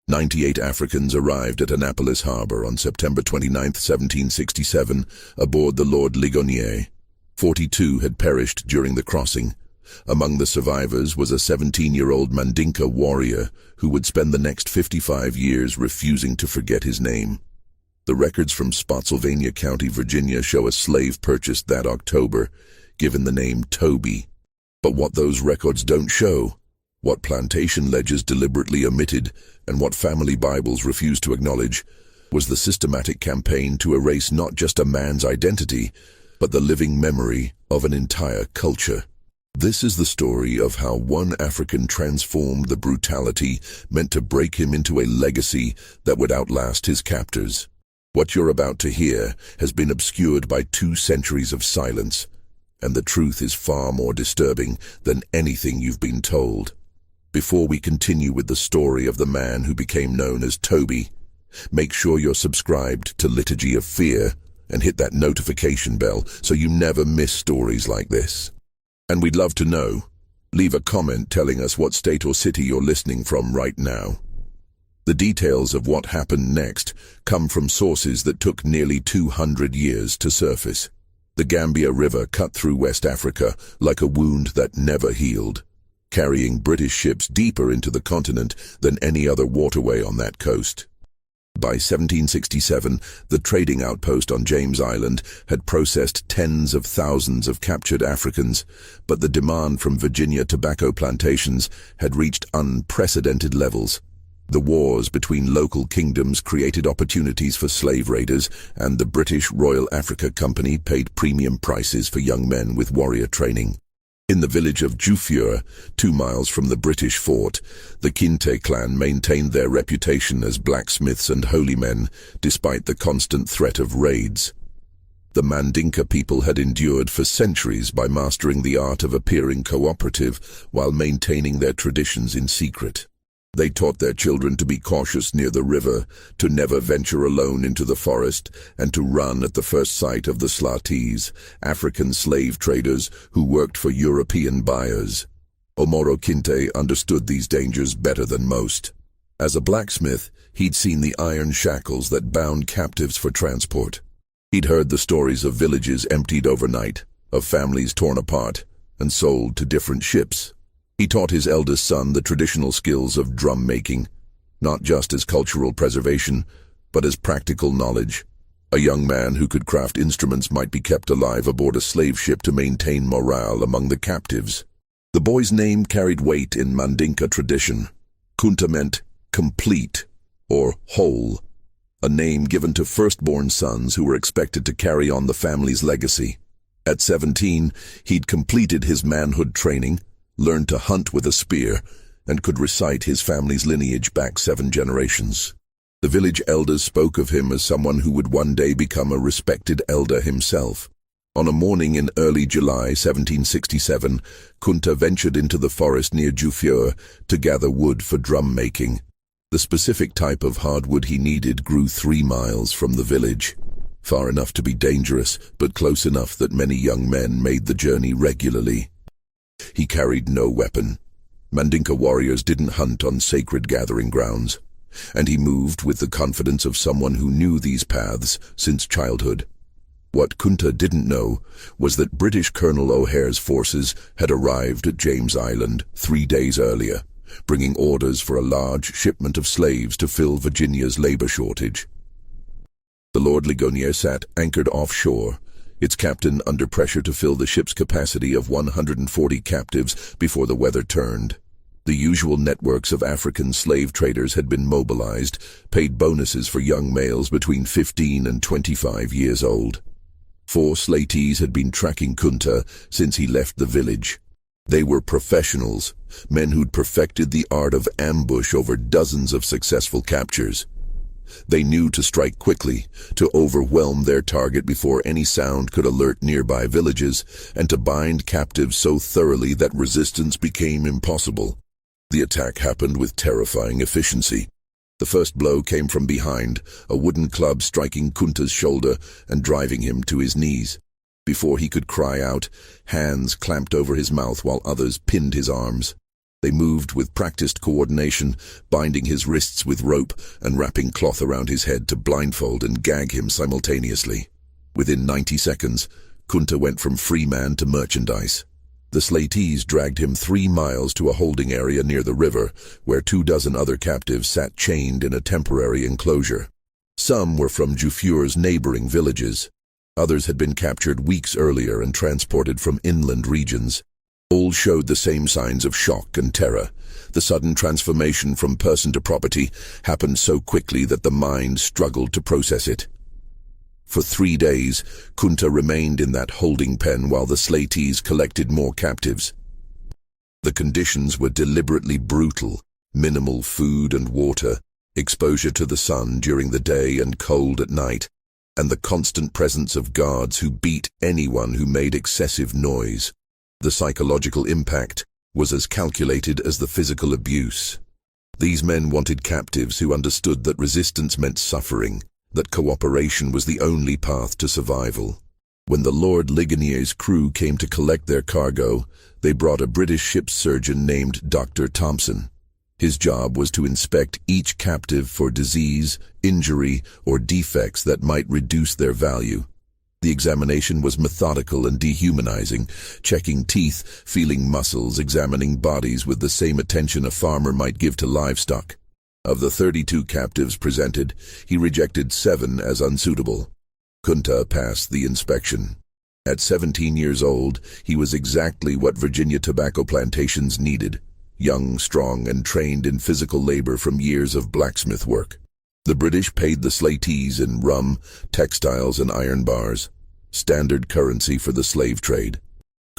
98 Africans arrived at Annapolis Harbor on September 29, 1767, aboard the Lord Ligonier. 42 had perished during the crossing. Among the survivors was a 17-year-old Mandinka warrior who would spend the next 55 years refusing to forget his name. The records from Spotsylvania County, Virginia show a slave purchased that October, given the name Toby. But what those records don't show, what plantation ledgers deliberately omitted, and what family Bibles refused to acknowledge, was the systematic campaign to erase not just a man's identity, but the living memory of an entire culture. This is the story of how one African transformed the brutality meant to break him into a legacy that would outlast his captors. What you're about to hear has been obscured by 2 centuries of silence, and the truth is far more disturbing than anything you've been told. Before we continue with the story of the man who became known as Toby, make sure you're subscribed to Liturgy of Fear and hit that notification bell so you never miss stories like this. And we'd love to know. Leave a comment telling us what state or city you're listening from right now. The details of what happened next come from sources that took nearly 200 years to surface. The Gambia River cut through West Africa like a wound that never healed, carrying British ships deeper into the continent than any other waterway on that coast. By 1767, the trading outpost on James Island had processed tens of thousands of captured Africans, but the demand from Virginia tobacco plantations had reached unprecedented levels. The wars between local kingdoms created opportunities for slave raiders, and the British Royal Africa Company paid premium prices for young men with warrior training. In the village of Juffureh, 2 miles from the British fort, the Kinte clan maintained their reputation as blacksmiths and holy men, despite the constant threat of raids. The Mandinka people had endured for centuries by mastering the art of appearing cooperative while maintaining their traditions in secret. They taught their children to be cautious near the river, to never venture alone into the forest, and to run at the first sight of the slatis, African slave traders who worked for European buyers. Omoro Kinte understood these dangers better than most. As a blacksmith, he'd seen the iron shackles that bound captives for transport. He'd heard the stories of villages emptied overnight, of families torn apart and sold to different ships. He taught his eldest son the traditional skills of drum making, not just as cultural preservation, but as practical knowledge. A young man who could craft instruments might be kept alive aboard a slave ship to maintain morale among the captives. The boy's name carried weight in Mandinka tradition. Kunta meant complete or whole, a name given to firstborn sons who were expected to carry on the family's legacy. At 17, he'd completed his manhood training, learned to hunt with a spear, and could recite his family's lineage back 7 generations. The village elders spoke of him as someone who would one day become a respected elder himself. On a morning in early July 1767, Kunta ventured into the forest near Juffureh to gather wood for drum making. The specific type of hardwood he needed grew 3 miles from the village, far enough to be dangerous, but close enough that many young men made the journey regularly. He carried no weapon. Mandinka warriors didn't hunt on sacred gathering grounds, and he moved with the confidence of someone who knew these paths since childhood. What Kunta didn't know was that British Colonel O'Hare's forces had arrived at James Island 3 days earlier, bringing orders for a large shipment of slaves to fill Virginia's labor shortage. The Lord Ligonier sat anchored offshore, its captain under pressure to fill the ship's capacity of 140 captives before the weather turned. The usual networks of African slave traders had been mobilized, paid bonuses for young males between 15 and 25 years old. 4 slatees had been tracking Kunta since he left the village. They were professionals, men who'd perfected the art of ambush over dozens of successful captures. They knew to strike quickly, to overwhelm their target before any sound could alert nearby villages, and to bind captives so thoroughly that resistance became impossible. The attack happened with terrifying efficiency. The first blow came from behind, a wooden club striking Kunta's shoulder and driving him to his knees. Before he could cry out, hands clamped over his mouth while others pinned his arms. They moved with practiced coordination, binding his wrists with rope and wrapping cloth around his head to blindfold and gag him simultaneously. Within 90 seconds, Kunta went from free man to merchandise. The slatees dragged him 3 miles to a holding area near the river, where 24 other captives sat chained in a temporary enclosure. Some were from Juffureh's neighboring villages. Others had been captured weeks earlier and transported from inland regions. All showed the same signs of shock and terror. The sudden transformation from person to property happened so quickly that the mind struggled to process it. For 3 days, Kunta remained in that holding pen while the slatees collected more captives. The conditions were deliberately brutal: minimal food and water, exposure to the sun during the day and cold at night, and the constant presence of guards who beat anyone who made excessive noise. The psychological impact was as calculated as the physical abuse. These men wanted captives who understood that resistance meant suffering, that cooperation was the only path to survival. When the Lord Ligonier's crew came to collect their cargo, they brought a British ship's surgeon named Dr. Thompson. His job was to inspect each captive for disease, injury, or defects that might reduce their value. The examination was methodical and dehumanizing, checking teeth, feeling muscles, examining bodies with the same attention a farmer might give to livestock. Of the 32 captives presented, he rejected 7 as unsuitable. Kunta passed the inspection. At 17 years old, he was exactly what Virginia tobacco plantations needed: young, strong, and trained in physical labor from years of blacksmith work. The British paid the slatees in rum, textiles, and iron bars, standard currency for the slave trade.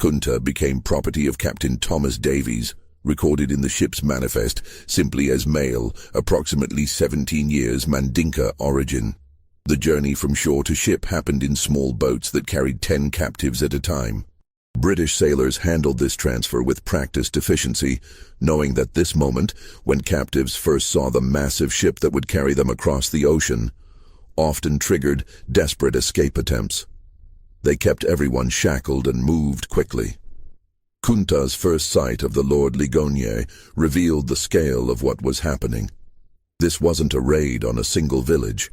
Kunta became property of Captain Thomas Davies, recorded in the ship's manifest simply as male, approximately 17 years, Mandinka origin. The journey from shore to ship happened in small boats that carried 10 captives at a time. British sailors handled this transfer with practiced efficiency, knowing that this moment, when captives first saw the massive ship that would carry them across the ocean, often triggered desperate escape attempts. They kept everyone shackled and moved quickly. Kunta's first sight of the Lord Ligonier revealed the scale of what was happening. This wasn't a raid on a single village.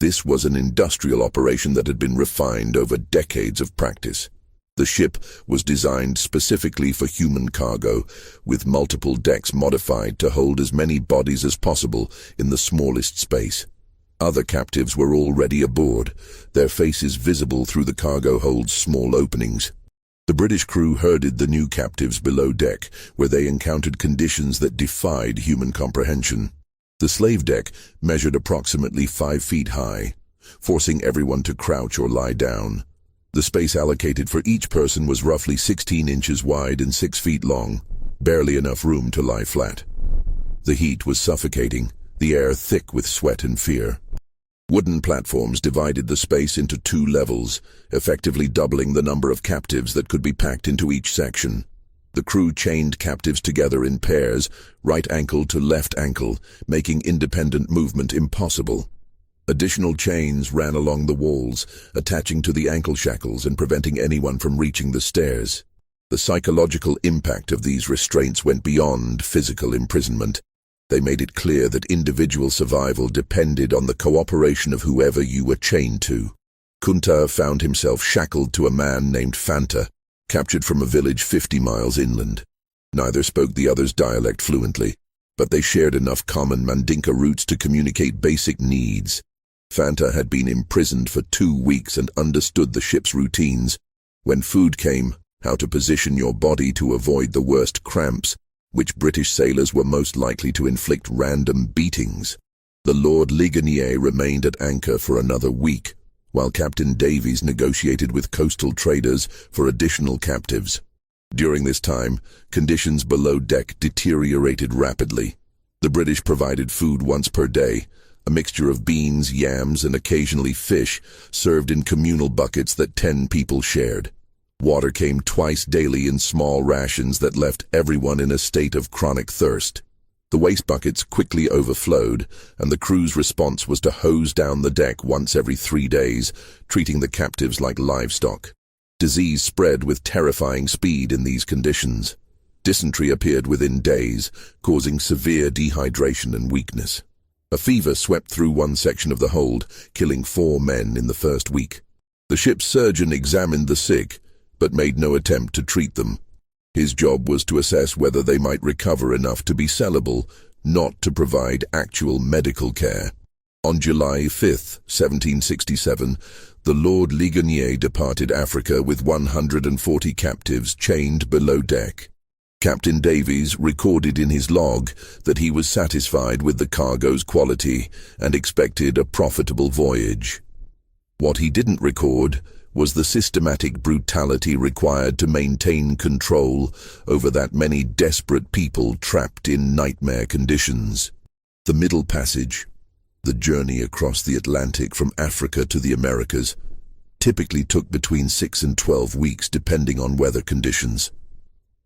This was an industrial operation that had been refined over decades of practice. The ship was designed specifically for human cargo, with multiple decks modified to hold as many bodies as possible in the smallest space. Other captives were already aboard, their faces visible through the cargo hold's small openings. The British crew herded the new captives below deck, where they encountered conditions that defied human comprehension. The slave deck measured approximately 5 feet high, forcing everyone to crouch or lie down. The space allocated for each person was roughly 16 inches wide and 6 feet long, barely enough room to lie flat. The heat was suffocating, the air thick with sweat and fear. Wooden platforms divided the space into 2 levels, effectively doubling the number of captives that could be packed into each section. The crew chained captives together in pairs, right ankle to left ankle, making independent movement impossible. Additional chains ran along the walls, attaching to the ankle shackles and preventing anyone from reaching the stairs. The psychological impact of these restraints went beyond physical imprisonment. They made it clear that individual survival depended on the cooperation of whoever you were chained to. Kunta found himself shackled to a man named Fanta, captured from a village 50 miles inland. Neither spoke the other's dialect fluently, but they shared enough common Mandinka roots to communicate basic needs. Fanta had been imprisoned for 2 weeks and understood the ship's routines: when food came, how to position your body to avoid the worst cramps, which British sailors were most likely to inflict random beatings. The Lord Ligonier remained at anchor for another week, while Captain Davies negotiated with coastal traders for additional captives. During this time, conditions below deck deteriorated rapidly. The British provided food once per day, a mixture of beans, yams, and occasionally fish, served in communal buckets that 10 people shared. Water came twice daily in small rations that left everyone in a state of chronic thirst. The waste buckets quickly overflowed, and the crew's response was to hose down the deck once every 3 days, treating the captives like livestock. Disease spread with terrifying speed in these conditions. Dysentery appeared within days, causing severe dehydration and weakness. A fever swept through one section of the hold, killing 4 men in the first week. The ship's surgeon examined the sick, but made no attempt to treat them. His job was to assess whether they might recover enough to be sellable, not to provide actual medical care. On July 5, 1767, the Lord Ligonier departed Africa with 140 captives chained below deck. Captain Davies recorded in his log that he was satisfied with the cargo's quality and expected a profitable voyage. What he didn't record was the systematic brutality required to maintain control over that many desperate people trapped in nightmare conditions. The Middle Passage, the journey across the Atlantic from Africa to the Americas, typically took between 6 and 12 weeks depending on weather conditions.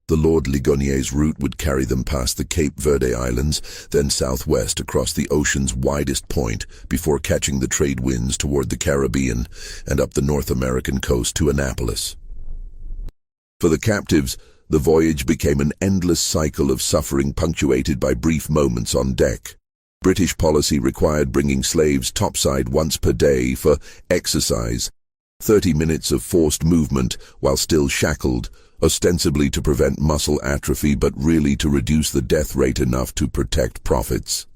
The Lord Ligonier's route would carry them past the Cape Verde Islands, then southwest across the ocean's widest point before catching the trade winds toward the Caribbean and up the North American coast to Annapolis. For the captives, the voyage became an endless cycle of suffering punctuated by brief moments on deck. British policy required bringing slaves topside once per day for exercise, 30 minutes of forced movement while still shackled, ostensibly to prevent muscle atrophy but really to reduce the death rate enough to protect profits.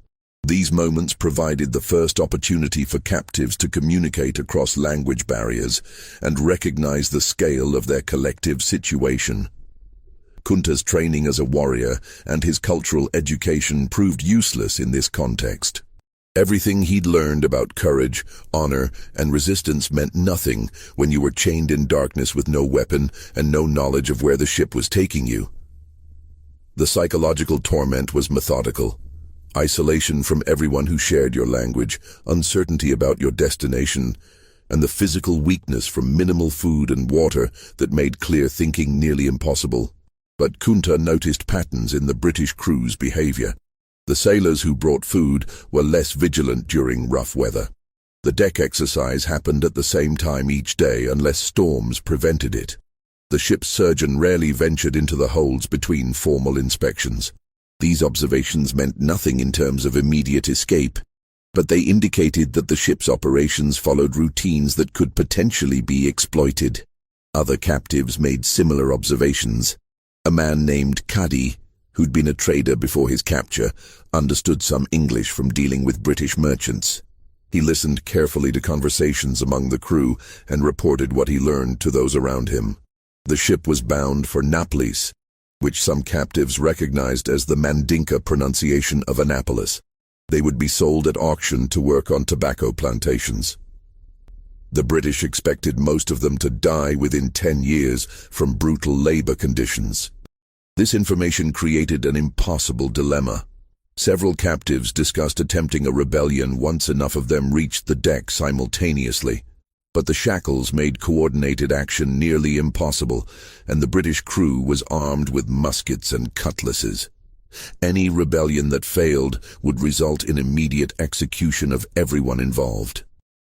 These moments provided the first opportunity for captives to communicate across language barriers and recognize the scale of their collective situation. Kunta's training as a warrior and his cultural education proved useless in this context. Everything he'd learned about courage, honor, and resistance meant nothing when you were chained in darkness with no weapon and no knowledge of where the ship was taking you. The psychological torment was methodical. Isolation from everyone who shared your language, uncertainty about your destination, and the physical weakness from minimal food and water that made clear thinking nearly impossible. But Kunta noticed patterns in the British crew's behavior. The sailors who brought food were less vigilant during rough weather. The deck exercise happened at the same time each day unless storms prevented it. The ship's surgeon rarely ventured into the holds between formal inspections. These observations meant nothing in terms of immediate escape, but they indicated that the ship's operations followed routines that could potentially be exploited. Other captives made similar observations. A man named Kadi, who'd been a trader before his capture, understood some English from dealing with British merchants. He listened carefully to conversations among the crew and reported what he learned to those around him. The ship was bound for Naples, which some captives recognized as the Mandinka pronunciation of Annapolis. They would be sold at auction to work on tobacco plantations. The British expected most of them to die within 10 years from brutal labor conditions. This information created an impossible dilemma. Several captives discussed attempting a rebellion once enough of them reached the deck simultaneously. But the shackles made coordinated action nearly impossible, and the British crew was armed with muskets and cutlasses. Any rebellion that failed would result in immediate execution of everyone involved.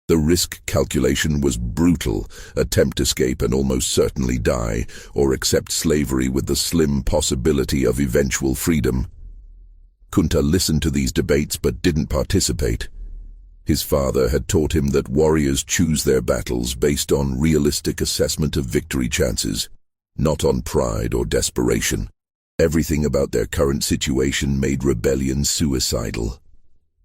The risk calculation was brutal: attempt escape and almost certainly die, or accept slavery with the slim possibility of eventual freedom. Kunta listened to these debates but didn't participate. His father had taught him that warriors choose their battles based on realistic assessment of victory chances, not on pride or desperation. Everything about their current situation made rebellion suicidal.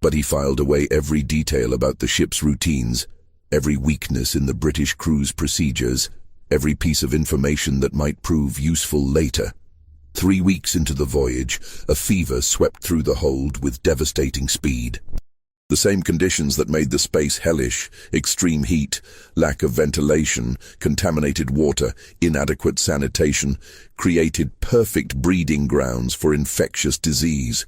But he filed away every detail about the ship's routines, every weakness in the British crew's procedures, every piece of information that might prove useful later. 3 weeks into the voyage, a fever swept through the hold with devastating speed. The same conditions that made the space hellish: extreme heat, lack of ventilation, contaminated water, inadequate sanitation, created perfect breeding grounds for infectious disease.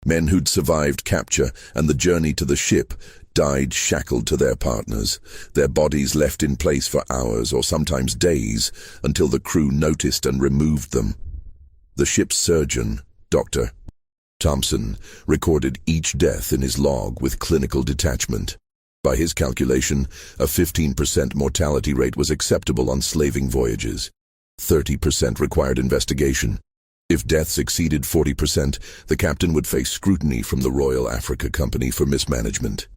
Men who'd survived capture and the journey to the ship died shackled to their partners, their bodies left in place for hours or sometimes days until the crew noticed and removed them. The ship's surgeon, Dr. Thompson, recorded each death in his log with clinical detachment. By his calculation, a 15% mortality rate was acceptable on slaving voyages. 30% required investigation. If deaths exceeded 40%, the captain would face scrutiny from the Royal Africa Company for mismanagement.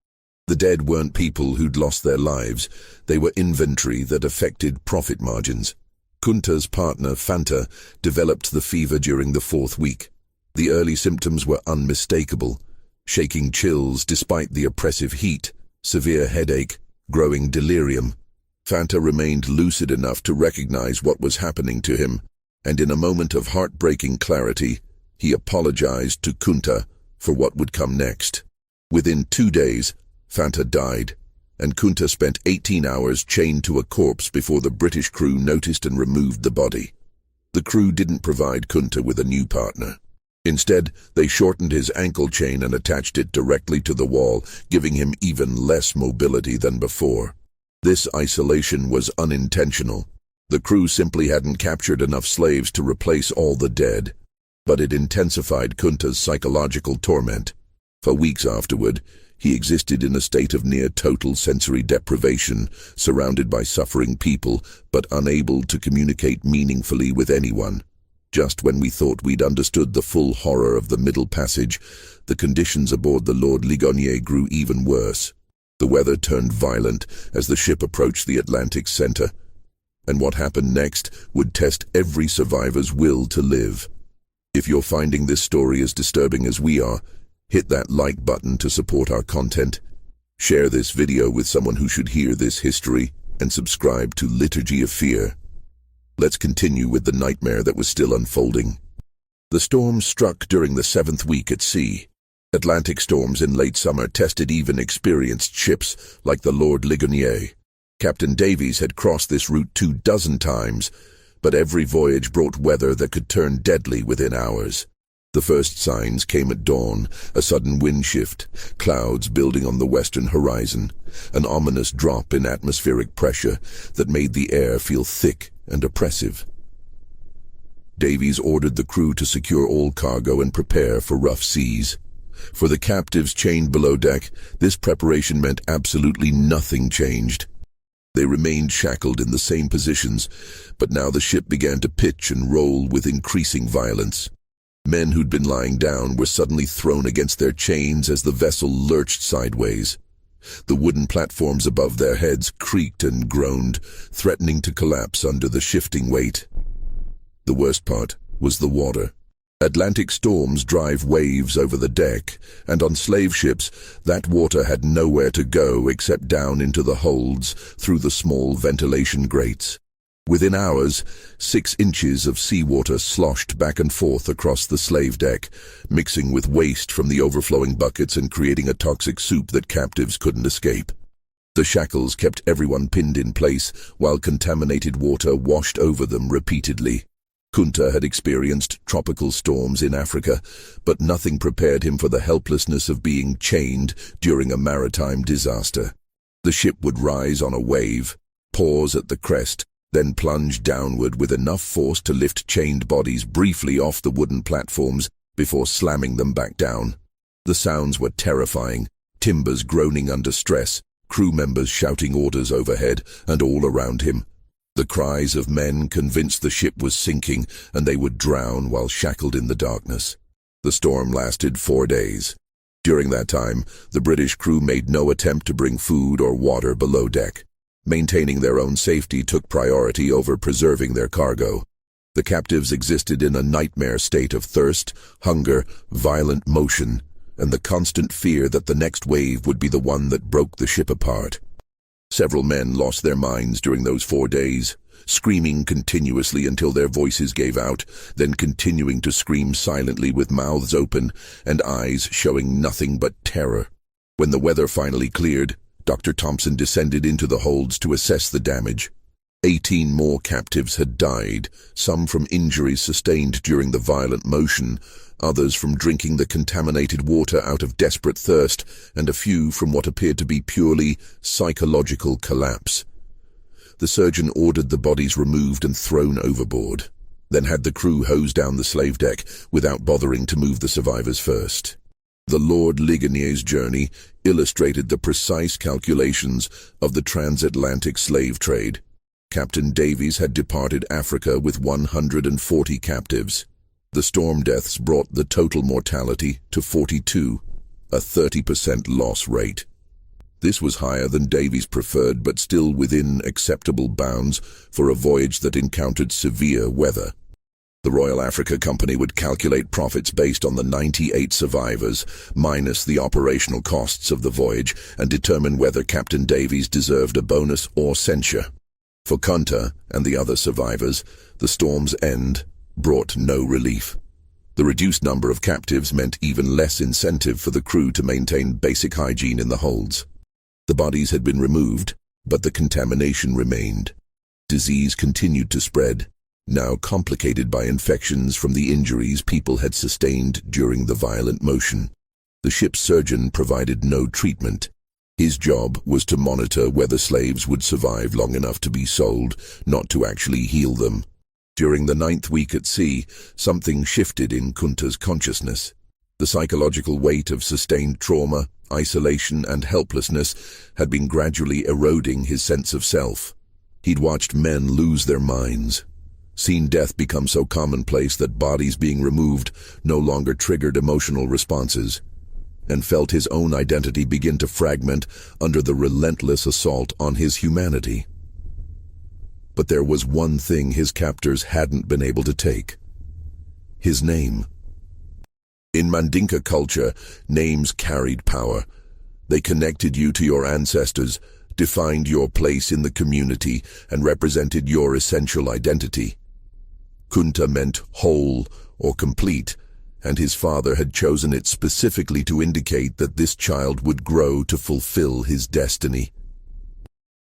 The dead weren't people who'd lost their lives, they were inventory that affected profit margins. Kunta's partner, Fanta, developed the fever during the 4th week. The early symptoms were unmistakable: shaking chills despite the oppressive heat, severe headache, growing delirium. Fanta remained lucid enough to recognize what was happening to him, and in a moment of heartbreaking clarity, he apologized to Kunta for what would come next. Within 2 days, Fanta died, and Kunta spent 18 hours chained to a corpse before the British crew noticed and removed the body. The crew didn't provide Kunta with a new partner. Instead, they shortened his ankle chain and attached it directly to the wall, giving him even less mobility than before. This isolation was unintentional. The crew simply hadn't captured enough slaves to replace all the dead, but it intensified Kunta's psychological torment. For weeks afterward, he existed in a state of near-total sensory deprivation, surrounded by suffering people, but unable to communicate meaningfully with anyone. Just when we thought we'd understood the full horror of the Middle Passage, the conditions aboard the Lord Ligonier grew even worse. The weather turned violent as the ship approached the Atlantic center, and what happened next would test every survivor's will to live. If you're finding this story as disturbing as we are, hit that like button to support our content. Share this video with someone who should hear this history, and subscribe to Liturgy of Fear. Let's continue with the nightmare that was still unfolding. The storm struck during the 7th week at sea. Atlantic storms in late summer tested even experienced ships like the Lord Ligonier. Captain Davies had crossed this route 24 times, but every voyage brought weather that could turn deadly within hours. The first signs came at dawn: a sudden wind shift, clouds building on the western horizon, an ominous drop in atmospheric pressure that made the air feel thick and oppressive. Davies ordered the crew to secure all cargo and prepare for rough seas. For the captives chained below deck, this preparation meant absolutely nothing changed. They remained shackled in the same positions, but now the ship began to pitch and roll with increasing violence. Men who'd been lying down were suddenly thrown against their chains as the vessel lurched sideways. The wooden platforms above their heads creaked and groaned, threatening to collapse under the shifting weight. The worst part was the water. Atlantic storms drive waves over the deck, and on slave ships, that water had nowhere to go except down into the holds through the small ventilation grates. Within hours, 6 inches of seawater sloshed back and forth across the slave deck, mixing with waste from the overflowing buckets and creating a toxic soup that captives couldn't escape. The shackles kept everyone pinned in place, while contaminated water washed over them repeatedly. Kunta had experienced tropical storms in Africa, but nothing prepared him for the helplessness of being chained during a maritime disaster. The ship would rise on a wave, pause at the crest, then plunge downward with enough force to lift chained bodies briefly off the wooden platforms before slamming them back down. The sounds were terrifying: timbers groaning under stress, crew members shouting orders overhead and all around him. The cries of men convinced the ship was sinking, and they would drown while shackled in the darkness. The storm lasted 4 days. During that time, the British crew made no attempt to bring food or water below deck. Maintaining their own safety took priority over preserving their cargo. The captives existed in a nightmare state of thirst, hunger, violent motion, and the constant fear that the next wave would be the one that broke the ship apart. Several men lost their minds during those 4 days, screaming continuously until their voices gave out, then continuing to scream silently with mouths open and eyes showing nothing but terror. When the weather finally cleared, Dr. Thompson descended into the holds to assess the damage. 18 more captives had died, some from injuries sustained during the violent motion, others from drinking the contaminated water out of desperate thirst, and a few from what appeared to be purely psychological collapse. The surgeon ordered the bodies removed and thrown overboard, then had the crew hose down the slave deck without bothering to move the survivors first. The Lord Ligonier's journey illustrated the precise calculations of the transatlantic slave trade. Captain Davies had departed Africa with 140 captives. The storm deaths brought the total mortality to 42, a 30% loss rate. This was higher than Davies preferred, but still within acceptable bounds for a voyage that encountered severe weather. The Royal Africa Company would calculate profits based on the 98 survivors, minus the operational costs of the voyage, and determine whether Captain Davies deserved a bonus or censure. For Kunta and the other survivors, the storm's end brought no relief. The reduced number of captives meant even less incentive for the crew to maintain basic hygiene in the holds. The bodies had been removed, but the contamination remained. Disease continued to spread, now complicated by infections from the injuries people had sustained during the violent motion. The ship's surgeon provided no treatment. His job was to monitor whether slaves would survive long enough to be sold, not to actually heal them. During the 9th week at sea, something shifted in Kunta's consciousness. The psychological weight of sustained trauma, isolation, and helplessness had been gradually eroding his sense of self. He'd watched men lose their minds, seen death become so commonplace that bodies being removed no longer triggered emotional responses, and felt his own identity begin to fragment under the relentless assault on his humanity. But there was one thing his captors hadn't been able to take: his name. In Mandinka culture, names carried power. They connected you to your ancestors, defined your place in the community, and represented your essential identity. Kunta meant whole or complete, and his father had chosen it specifically to indicate that this child would grow to fulfill his destiny.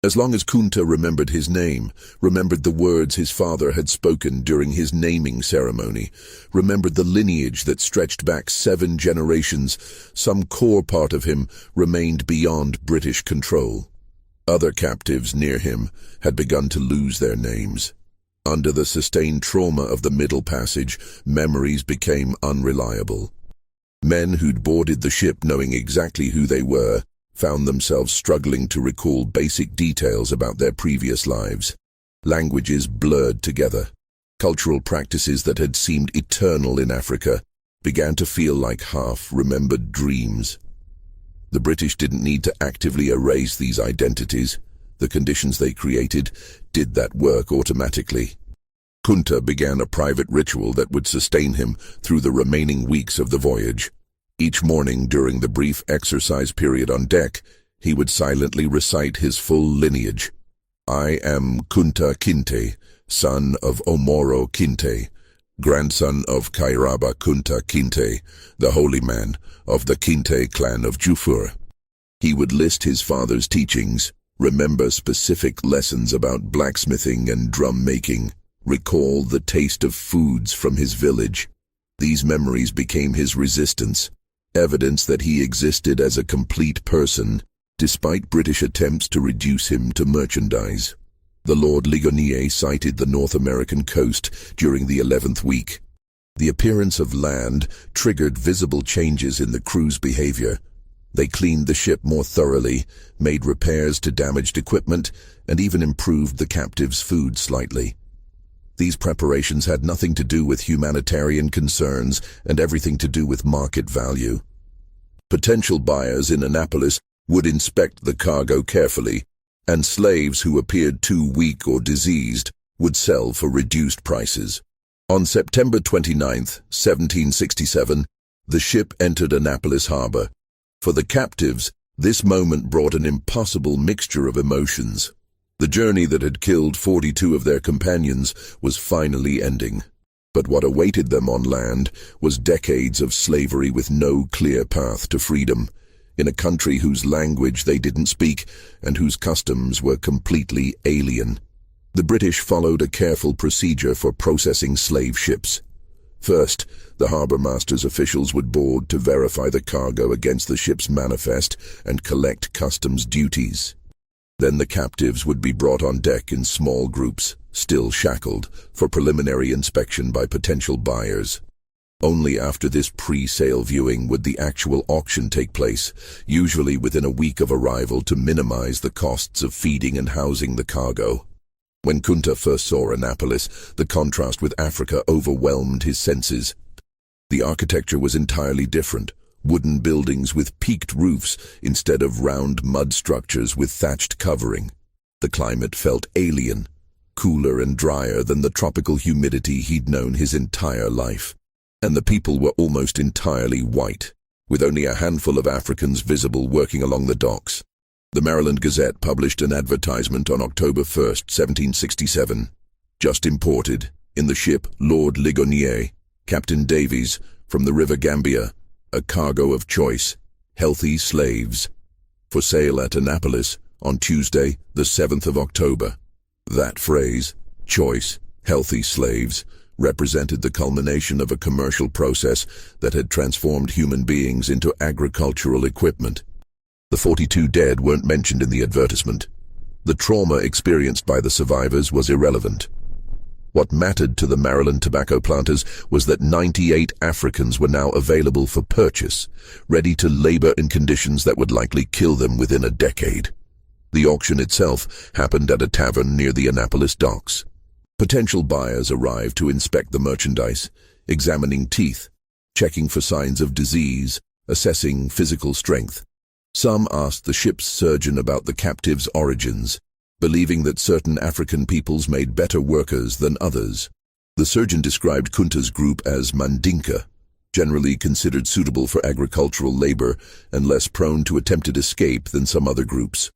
As long as Kunta remembered his name, remembered the words his father had spoken during his naming ceremony, remembered the lineage that stretched back 7 generations, some core part of him remained beyond British control. Other captives near him had begun to lose their names. Under the sustained trauma of the Middle Passage, memories became unreliable. Men who'd boarded the ship knowing exactly who they were found themselves struggling to recall basic details about their previous lives. Languages blurred together. Cultural practices that had seemed eternal in Africa began to feel like half-remembered dreams. The British didn't need to actively erase these identities. The conditions they created did that work automatically. Kunta began a private ritual that would sustain him through the remaining weeks of the voyage. Each morning during the brief exercise period on deck, he would silently recite his full lineage. I am Kunta Kinte, son of Omoro Kinte, grandson of Kairaba Kunta Kinte, the holy man of the Kinte clan of Juffureh. He would list his father's teachings, remember specific lessons about blacksmithing and drum-making, recall the taste of foods from his village. These memories became his resistance, evidence that he existed as a complete person, despite British attempts to reduce him to merchandise. The Lord Ligonier sighted the North American coast during the 11th week. The appearance of land triggered visible changes in the crew's behavior. They cleaned the ship more thoroughly, made repairs to damaged equipment, and even improved the captives' food slightly. These preparations had nothing to do with humanitarian concerns and everything to do with market value. Potential buyers in Annapolis would inspect the cargo carefully, and slaves who appeared too weak or diseased would sell for reduced prices. On September 29, 1767, the ship entered Annapolis harbor. For the captives, this moment brought an impossible mixture of emotions. The journey that had killed 42 of their companions was finally ending. But what awaited them on land was decades of slavery with no clear path to freedom, in a country whose language they didn't speak and whose customs were completely alien. The British followed a careful procedure for processing slave ships. First, the harbor master's officials would board to verify the cargo against the ship's manifest and collect customs duties. Then the captives would be brought on deck in small groups, still shackled, for preliminary inspection by potential buyers. Only after this pre-sale viewing would the actual auction take place, usually within a week of arrival to minimize the costs of feeding and housing the cargo. When Kunta first saw Annapolis, the contrast with Africa overwhelmed his senses. The architecture was entirely different. Wooden buildings with peaked roofs instead of round mud structures with thatched covering. The climate felt alien, cooler and drier than the tropical humidity he'd known his entire life. And the people were almost entirely white, with only a handful of Africans visible working along the docks. The Maryland Gazette published an advertisement on October 1st, 1767. Just imported, in the ship Lord Ligonier, Captain Davies, from the river Gambia, a cargo of choice, healthy slaves, for sale at Annapolis on Tuesday, the 7th of October. That phrase, choice, healthy slaves, represented the culmination of a commercial process that had transformed human beings into agricultural equipment. The 42 dead weren't mentioned in the advertisement. The trauma experienced by the survivors was irrelevant. What mattered to the Maryland tobacco planters was that 98 Africans were now available for purchase, ready to labor in conditions that would likely kill them within a decade. The auction itself happened at a tavern near the Annapolis docks. Potential buyers arrived to inspect the merchandise, examining teeth, checking for signs of disease, assessing physical strength. Some asked the ship's surgeon about the captives' origins, believing that certain African peoples made better workers than others. The surgeon described Kunta's group as Mandinka, generally considered suitable for agricultural labor and less prone to attempted escape than some other groups.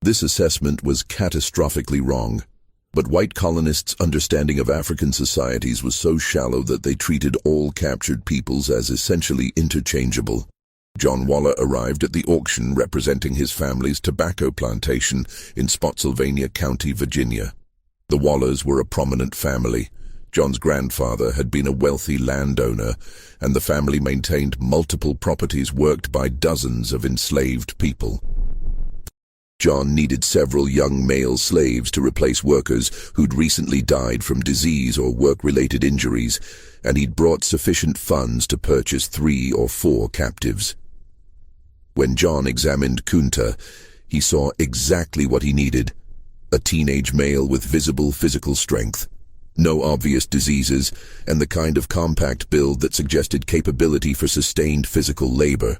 This assessment was catastrophically wrong, but white colonists' understanding of African societies was so shallow that they treated all captured peoples as essentially interchangeable. John Waller arrived at the auction representing his family's tobacco plantation in Spotsylvania County, Virginia. The Wallers were a prominent family. John's grandfather had been a wealthy landowner, and the family maintained multiple properties worked by dozens of enslaved people. John needed several young male slaves to replace workers who'd recently died from disease or work-related injuries, and he'd brought sufficient funds to purchase 3 or 4 captives. When John examined Kunta, he saw exactly what he needed: a teenage male with visible physical strength, no obvious diseases, and the kind of compact build that suggested capability for sustained physical labor.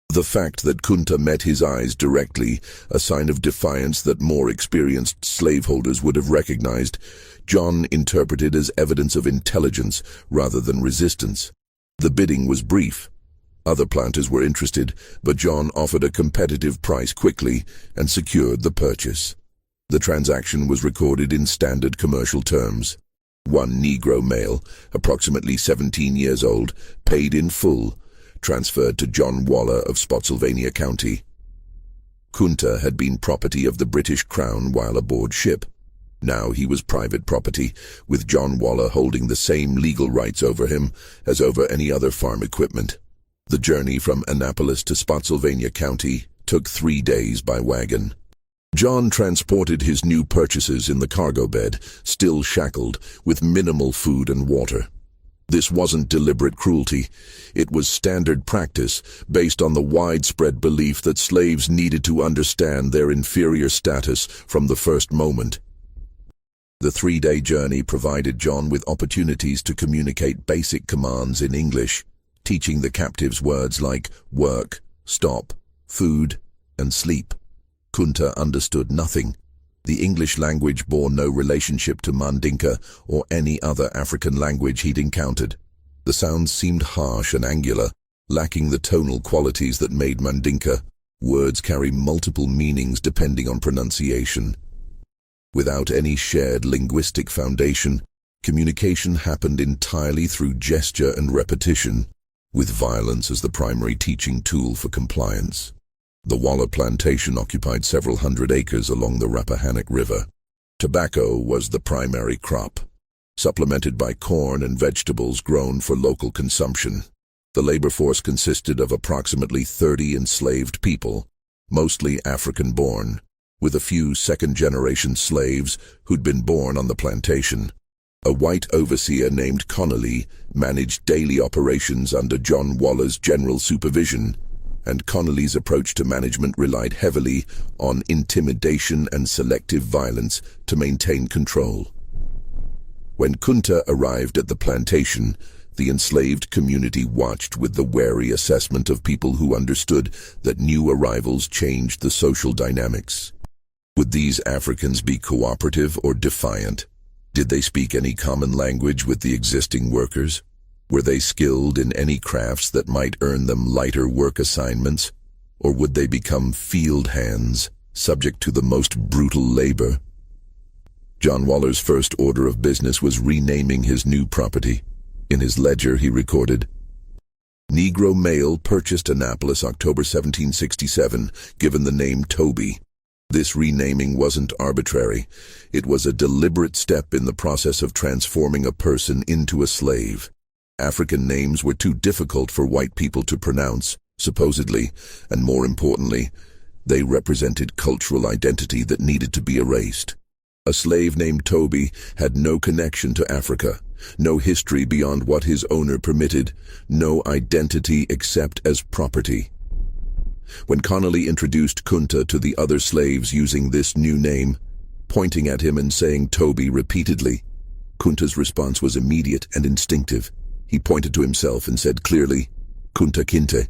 The fact that Kunta met his eyes directly, a sign of defiance that more experienced slaveholders would have recognized, John interpreted as evidence of intelligence rather than resistance. The bidding was brief. Other planters were interested, but John offered a competitive price quickly and secured the purchase. The transaction was recorded in standard commercial terms. 1 Negro male, approximately 17 years old, paid in full, transferred to John Waller of Spotsylvania County. Kunta had been property of the British Crown while aboard ship. Now he was private property, with John Waller holding the same legal rights over him as over any other farm equipment. The journey from Annapolis to Spotsylvania County took 3 days by wagon. John transported his new purchases in the cargo bed, still shackled, with minimal food and water. This wasn't deliberate cruelty. It was standard practice, based on the widespread belief that slaves needed to understand their inferior status from the first moment. The 3-day journey provided John with opportunities to communicate basic commands in English, teaching the captives words like work, stop, food, and sleep. Kunta understood nothing. The English language bore no relationship to Mandinka or any other African language he'd encountered. The sounds seemed harsh and angular, lacking the tonal qualities that made Mandinka. Words carry multiple meanings depending on pronunciation. Without any shared linguistic foundation, communication happened entirely through gesture and repetition, with violence as the primary teaching tool for compliance. The Waller plantation occupied several hundred acres along the Rappahannock River. Tobacco was the primary crop, supplemented by corn and vegetables grown for local consumption. The labor force consisted of approximately 30 enslaved people, mostly African-born, with a few second-generation slaves who'd been born on the plantation. A white overseer named Connolly managed daily operations under John Waller's general supervision, and Connolly's approach to management relied heavily on intimidation and selective violence to maintain control. When Kunta arrived at the plantation, the enslaved community watched with the wary assessment of people who understood that new arrivals changed the social dynamics. Would these Africans be cooperative or defiant? Did they speak any common language with the existing workers? Were they skilled in any crafts that might earn them lighter work assignments? Or would they become field hands, subject to the most brutal labor? John Waller's first order of business was renaming his new property. In his ledger he recorded, "Negro male purchased Annapolis October 1767, given the name Toby." This renaming wasn't arbitrary. It was a deliberate step in the process of transforming a person into a slave. African names were too difficult for white people to pronounce, supposedly, and more importantly, they represented cultural identity that needed to be erased. A slave named Toby had no connection to Africa, no history beyond what his owner permitted, no identity except as property. When Connolly introduced Kunta to the other slaves using this new name, pointing at him and saying Toby repeatedly, Kunta's response was immediate and instinctive. He pointed to himself and said clearly, "Kunta Kinte."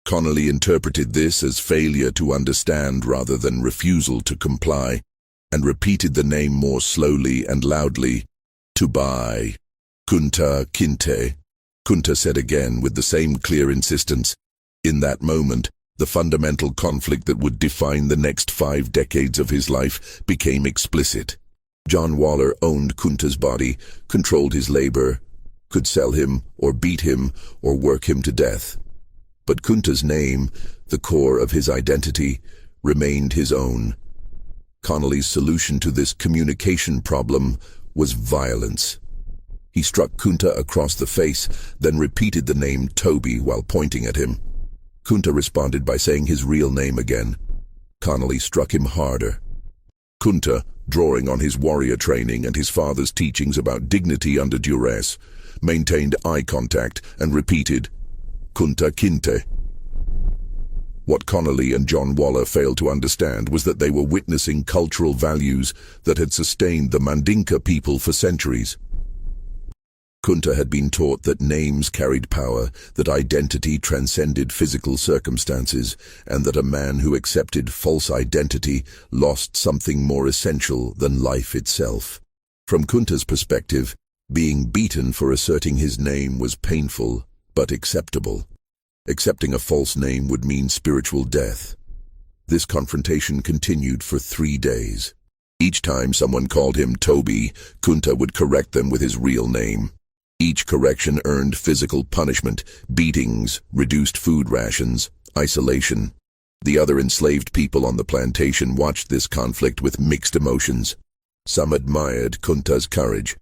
Connolly interpreted this as failure to understand rather than refusal to comply, and repeated the name more slowly and loudly, "To buy. Kunta Kinte." Kunta said again with the same clear insistence. In that moment, the fundamental conflict that would define the next 5 decades of his life became explicit. John Waller owned Kunta's body, controlled his labor, could sell him or beat him or work him to death. But Kunta's name, the core of his identity, remained his own. Connolly's solution to this communication problem was violence. He struck Kunta across the face, then repeated the name Toby while pointing at him. Kunta responded by saying his real name again. Connolly struck him harder. Kunta, drawing on his warrior training and his father's teachings about dignity under duress, maintained eye contact and repeated, "Kunta Kinte." What Connolly and John Waller failed to understand was that they were witnessing cultural values that had sustained the Mandinka people for centuries. Kunta had been taught that names carried power, that identity transcended physical circumstances, and that a man who accepted false identity lost something more essential than life itself. From Kunta's perspective, being beaten for asserting his name was painful, but acceptable. Accepting a false name would mean spiritual death. This confrontation continued for 3 days. Each time someone called him Toby, Kunta would correct them with his real name. Each correction earned physical punishment, beatings, reduced food rations, isolation. The other enslaved people on the plantation watched this conflict with mixed emotions. Some admired Kunta's courage.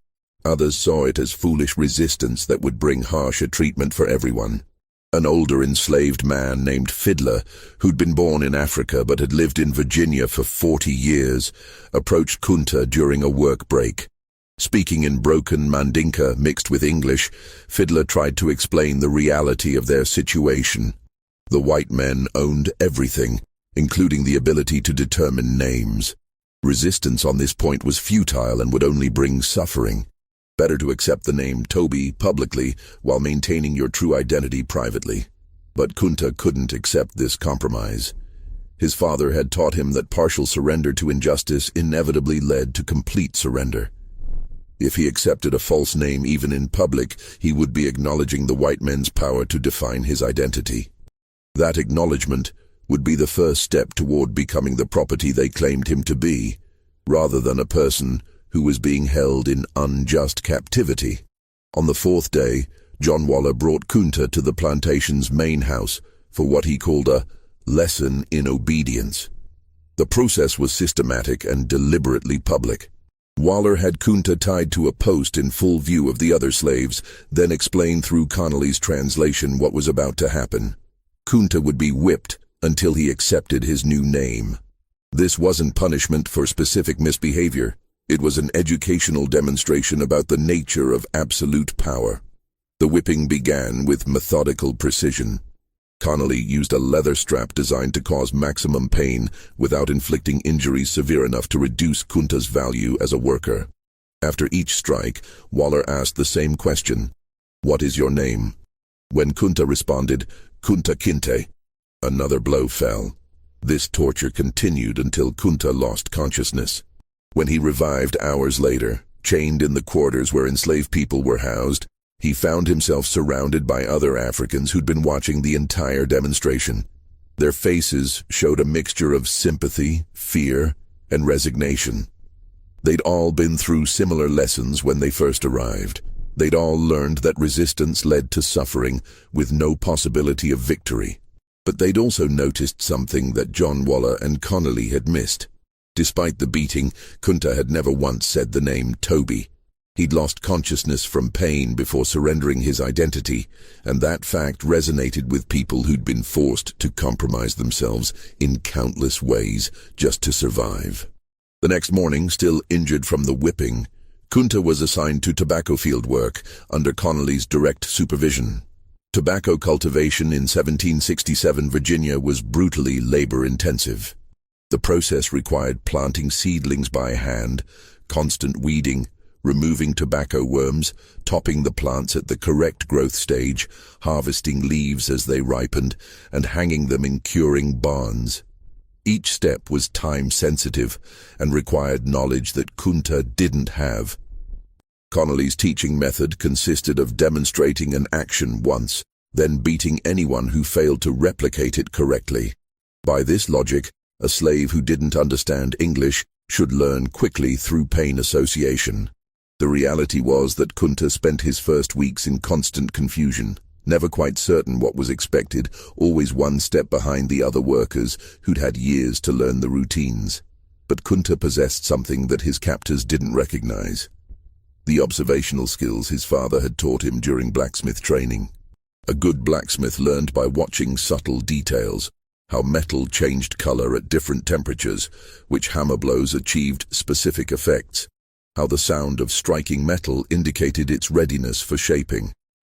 Others saw it as foolish resistance that would bring harsher treatment for everyone. An older enslaved man named Fiddler, who'd been born in Africa but had lived in Virginia for 40 years, approached Kunta during a work break. Speaking in broken Mandinka mixed with English, Fiddler tried to explain the reality of their situation. The white men owned everything, including the ability to determine names. Resistance on this point was futile and would only bring suffering. Better to accept the name Toby publicly while maintaining your true identity privately. But Kunta couldn't accept this compromise. His father had taught him that partial surrender to injustice inevitably led to complete surrender. If he accepted a false name even in public, he would be acknowledging the white men's power to define his identity. That acknowledgement would be the first step toward becoming the property they claimed him to be, rather than a person who was being held in unjust captivity. On the 4th day, John Waller brought Kunta to the plantation's main house for what he called a lesson in obedience. The process was systematic and deliberately public. Waller had Kunta tied to a post in full view of the other slaves, then explained through Connolly's translation what was about to happen. Kunta would be whipped until he accepted his new name. This wasn't punishment for specific misbehavior. It was an educational demonstration about the nature of absolute power. The whipping began with methodical precision. Connolly used a leather strap designed to cause maximum pain without inflicting injuries severe enough to reduce Kunta's value as a worker. After each strike, Waller asked the same question, "What is your name?" When Kunta responded, "Kunta Kinte," another blow fell. This torture continued until Kunta lost consciousness. When he revived hours later, chained in the quarters where enslaved people were housed, he found himself surrounded by other Africans who'd been watching the entire demonstration. Their faces showed a mixture of sympathy, fear, and resignation. They'd all been through similar lessons when they first arrived. They'd all learned that resistance led to suffering, with no possibility of victory. But they'd also noticed something that John Waller and Connolly had missed. Despite the beating, Kunta had never once said the name Toby. He'd lost consciousness from pain before surrendering his identity, and that fact resonated with people who'd been forced to compromise themselves in countless ways just to survive. The next morning, still injured from the whipping, Kunta was assigned to tobacco field work under Connolly's direct supervision. Tobacco cultivation in 1767 Virginia was brutally labor-intensive. The process required planting seedlings by hand, constant weeding, removing tobacco worms, topping the plants at the correct growth stage, harvesting leaves as they ripened, and hanging them in curing barns. Each step was time-sensitive and required knowledge that Kunta didn't have. Connolly's teaching method consisted of demonstrating an action once, then beating anyone who failed to replicate it correctly. By this logic, a slave who didn't understand English should learn quickly through pain association. The reality was that Kunta spent his first weeks in constant confusion, never quite certain what was expected, always one step behind the other workers who'd had years to learn the routines. But Kunta possessed something that his captors didn't recognize: the observational skills his father had taught him during blacksmith training. A good blacksmith learned by watching subtle details, how metal changed color at different temperatures, which hammer blows achieved specific effects, how the sound of striking metal indicated its readiness for shaping.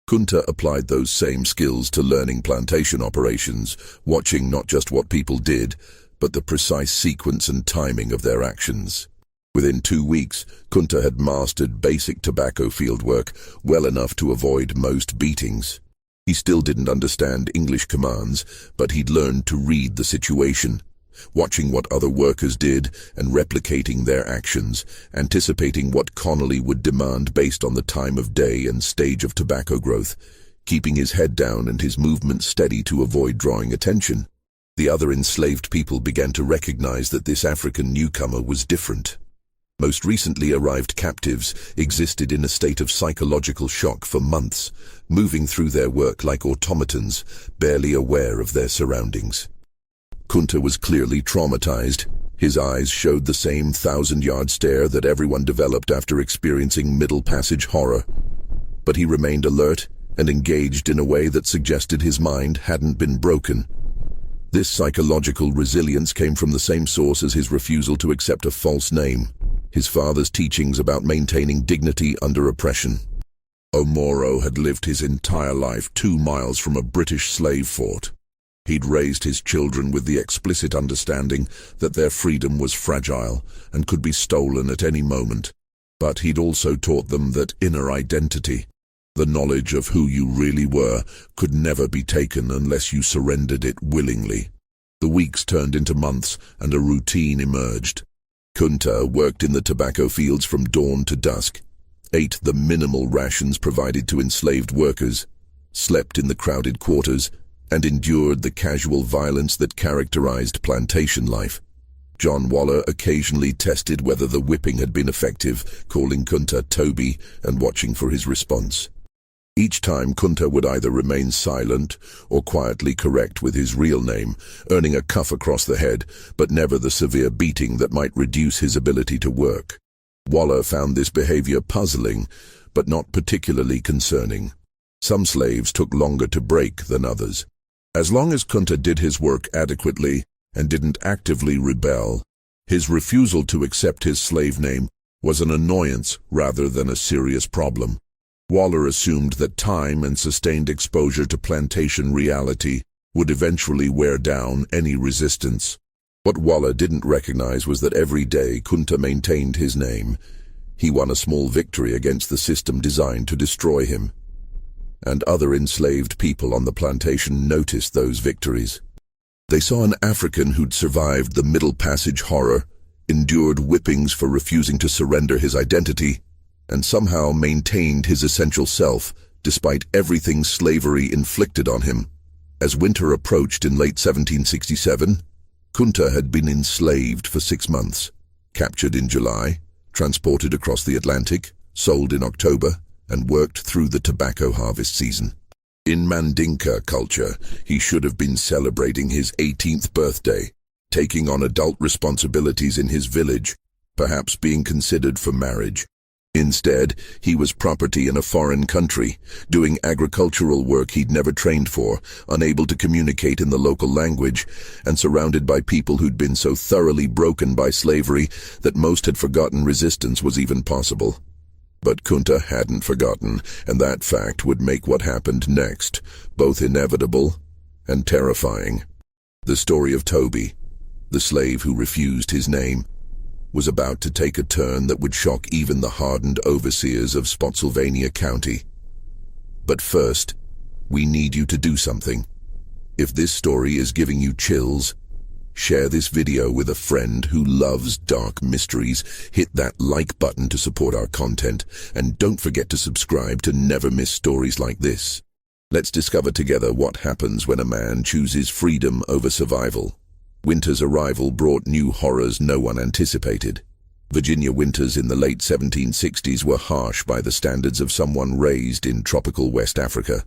Kunta applied those same skills to learning plantation operations, watching not just what people did, but the precise sequence and timing of their actions. Within 2 weeks, Kunta had mastered basic tobacco field work well enough to avoid most beatings. He still didn't understand English commands, but he'd learned to read the situation, watching what other workers did and replicating their actions, anticipating what Connolly would demand based on the time of day and stage of tobacco growth, keeping his head down and his movements steady to avoid drawing attention. The other enslaved people began to recognize that this African newcomer was different. Most recently arrived captives existed in a state of psychological shock for months, moving through their work like automatons, barely aware of their surroundings. Kunta was clearly traumatized. His eyes showed the same 1,000-yard stare that everyone developed after experiencing Middle Passage horror. But he remained alert and engaged in a way that suggested his mind hadn't been broken. This psychological resilience came from the same source as his refusal to accept a false name: his father's teachings about maintaining dignity under oppression. Omoro had lived his entire life 2 miles from a British slave fort. He'd raised his children with the explicit understanding that their freedom was fragile and could be stolen at any moment. But he'd also taught them that inner identity, the knowledge of who you really were, could never be taken unless you surrendered it willingly. The weeks turned into months, and a routine emerged. Kunta worked in the tobacco fields from dawn to dusk, ate the minimal rations provided to enslaved workers, slept in the crowded quarters, and endured the casual violence that characterized plantation life. John Waller occasionally tested whether the whipping had been effective, calling Kunta Toby and watching for his response. Each time, Kunta would either remain silent or quietly correct with his real name, earning a cuff across the head, but never the severe beating that might reduce his ability to work. Waller found this behavior puzzling, but not particularly concerning. Some slaves took longer to break than others. As long as Kunta did his work adequately and didn't actively rebel, his refusal to accept his slave name was an annoyance rather than a serious problem. Waller assumed that time and sustained exposure to plantation reality would eventually wear down any resistance. What Walla didn't recognize was that every day Kunta maintained his name, he won a small victory against the system designed to destroy him. And other enslaved people on the plantation noticed those victories. They saw an African who'd survived the Middle Passage horror, endured whippings for refusing to surrender his identity, and somehow maintained his essential self despite everything slavery inflicted on him. As winter approached in late 1767, Kunta had been enslaved for 6 months, captured in July, transported across the Atlantic, sold in October, and worked through the tobacco harvest season. In Mandinka culture, he should have been celebrating his 18th birthday, taking on adult responsibilities in his village, perhaps being considered for marriage. Instead, he was property in a foreign country, doing agricultural work he'd never trained for, unable to communicate in the local language, and surrounded by people who'd been so thoroughly broken by slavery that most had forgotten resistance was even possible. But Kunta hadn't forgotten, and that fact would make what happened next both inevitable and terrifying. The story of Toby, the slave who refused his name, was about to take a turn that would shock even the hardened overseers of Spotsylvania County. But first, we need you to do something. If this story is giving you chills, share this video with a friend who loves dark mysteries, hit that like button to support our content, and don't forget to subscribe to never miss stories like this. Let's discover together what happens when a man chooses freedom over survival. Winter's arrival brought new horrors no one anticipated. Virginia winters in the late 1760s were harsh by the standards of someone raised in tropical West Africa.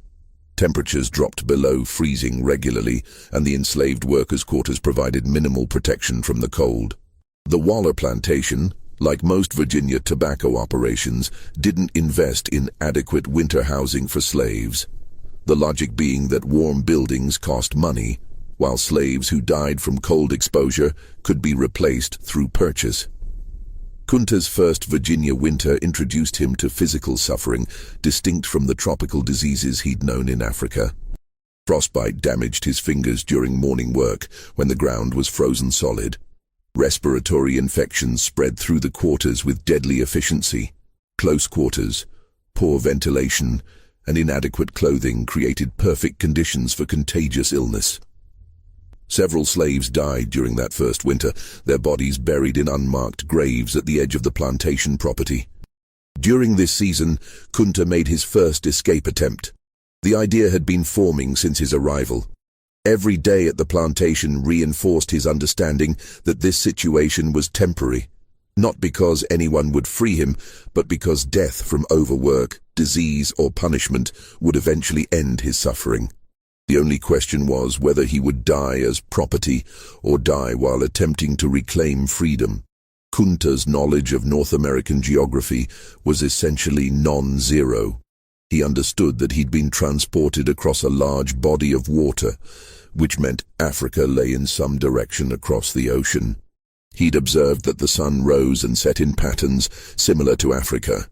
Temperatures dropped below freezing regularly, and the enslaved workers' quarters provided minimal protection from the cold. The Waller plantation, like most Virginia tobacco operations, didn't invest in adequate winter housing for slaves. The logic being that warm buildings cost money, while slaves who died from cold exposure could be replaced through purchase. Kunta's first Virginia winter introduced him to physical suffering, distinct from the tropical diseases he'd known in Africa. Frostbite damaged his fingers during morning work when the ground was frozen solid. Respiratory infections spread through the quarters with deadly efficiency. Close quarters, poor ventilation, and inadequate clothing created perfect conditions for contagious illness. Several slaves died during that first winter, their bodies buried in unmarked graves at the edge of the plantation property. During this season, Kunta made his first escape attempt. The idea had been forming since his arrival. Every day at the plantation reinforced his understanding that this situation was temporary, not because anyone would free him, but because death from overwork, disease, or punishment would eventually end his suffering. The only question was whether he would die as property or die while attempting to reclaim freedom. Kunta's knowledge of North American geography was essentially non-zero. He understood that he'd been transported across a large body of water, which meant Africa lay in some direction across the ocean. He'd observed that the sun rose and set in patterns similar to Africa,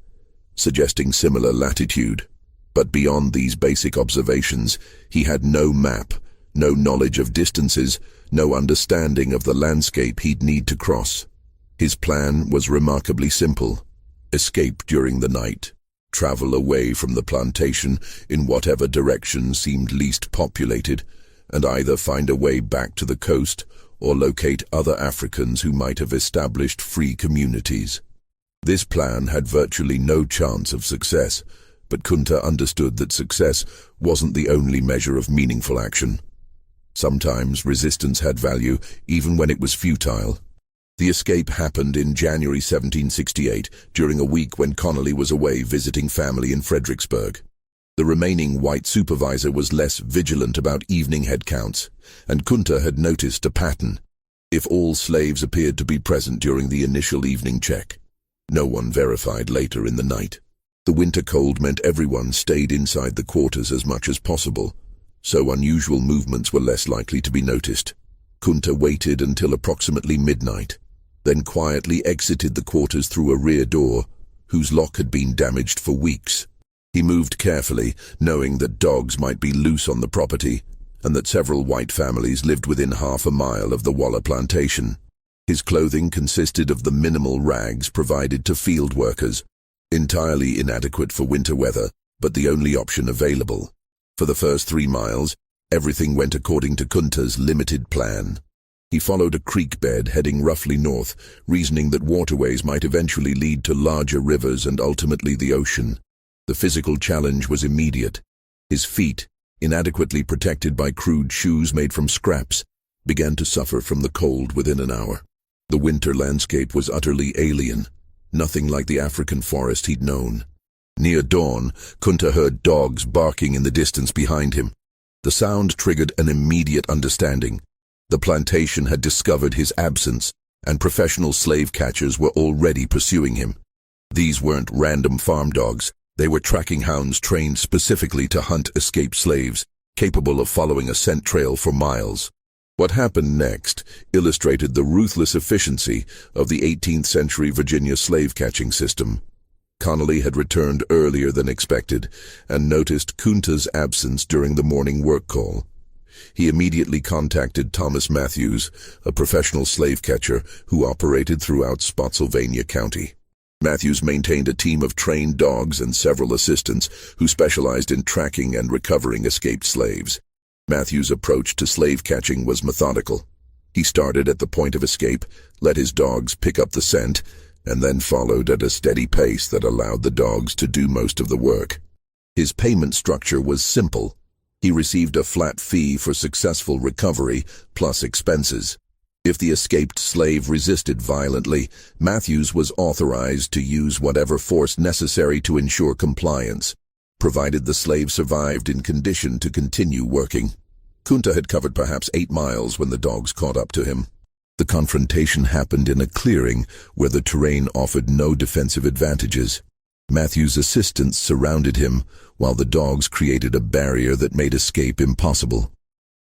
suggesting similar latitude. But beyond these basic observations, he had no map, no knowledge of distances, no understanding of the landscape he'd need to cross. His plan was remarkably simple: escape during the night, travel away from the plantation in whatever direction seemed least populated, and either find a way back to the coast or locate other Africans who might have established free communities. This plan had virtually no chance of success, but Kunta understood that success wasn't the only measure of meaningful action. Sometimes resistance had value, even when it was futile. The escape happened in January 1768, during a week when Connolly was away visiting family in Fredericksburg. The remaining white supervisor was less vigilant about evening head counts, and Kunta had noticed a pattern. If all slaves appeared to be present during the initial evening check, no one verified later in the night. The winter cold meant everyone stayed inside the quarters as much as possible, so unusual movements were less likely to be noticed. Kunta waited until approximately midnight, then quietly exited the quarters through a rear door, whose lock had been damaged for weeks. He moved carefully, knowing that dogs might be loose on the property, and that several white families lived within half a mile of the Walla plantation. His clothing consisted of the minimal rags provided to field workers, entirely inadequate for winter weather, but the only option available. For the first 3 miles, everything went according to Kunta's limited plan. He followed a creek bed heading roughly north, reasoning that waterways might eventually lead to larger rivers and ultimately the ocean. The physical challenge was immediate. His feet, inadequately protected by crude shoes made from scraps, began to suffer from the cold within an hour. The winter landscape was utterly alien, nothing like the African forest he'd known. Near dawn, Kunta heard dogs barking in the distance behind him. The sound triggered an immediate understanding. The plantation had discovered his absence, and professional slave catchers were already pursuing him. These weren't random farm dogs. They were tracking hounds trained specifically to hunt escaped slaves, capable of following a scent trail for miles. What happened next illustrated the ruthless efficiency of the 18th century Virginia slave-catching system. Connolly had returned earlier than expected and noticed Kunta's absence during the morning work call. He immediately contacted Thomas Matthews, a professional slave catcher who operated throughout Spotsylvania County. Matthews maintained a team of trained dogs and several assistants who specialized in tracking and recovering escaped slaves. Matthews' approach to slave catching was methodical. He started at the point of escape, let his dogs pick up the scent, and then followed at a steady pace that allowed the dogs to do most of the work. His payment structure was simple. He received a flat fee for successful recovery, plus expenses. If the escaped slave resisted violently, Matthews was authorized to use whatever force necessary to ensure compliance, provided the slave survived in condition to continue working. Kunta had covered perhaps 8 miles when the dogs caught up to him. The confrontation happened in a clearing where the terrain offered no defensive advantages. Matthews' assistants surrounded him, while the dogs created a barrier that made escape impossible.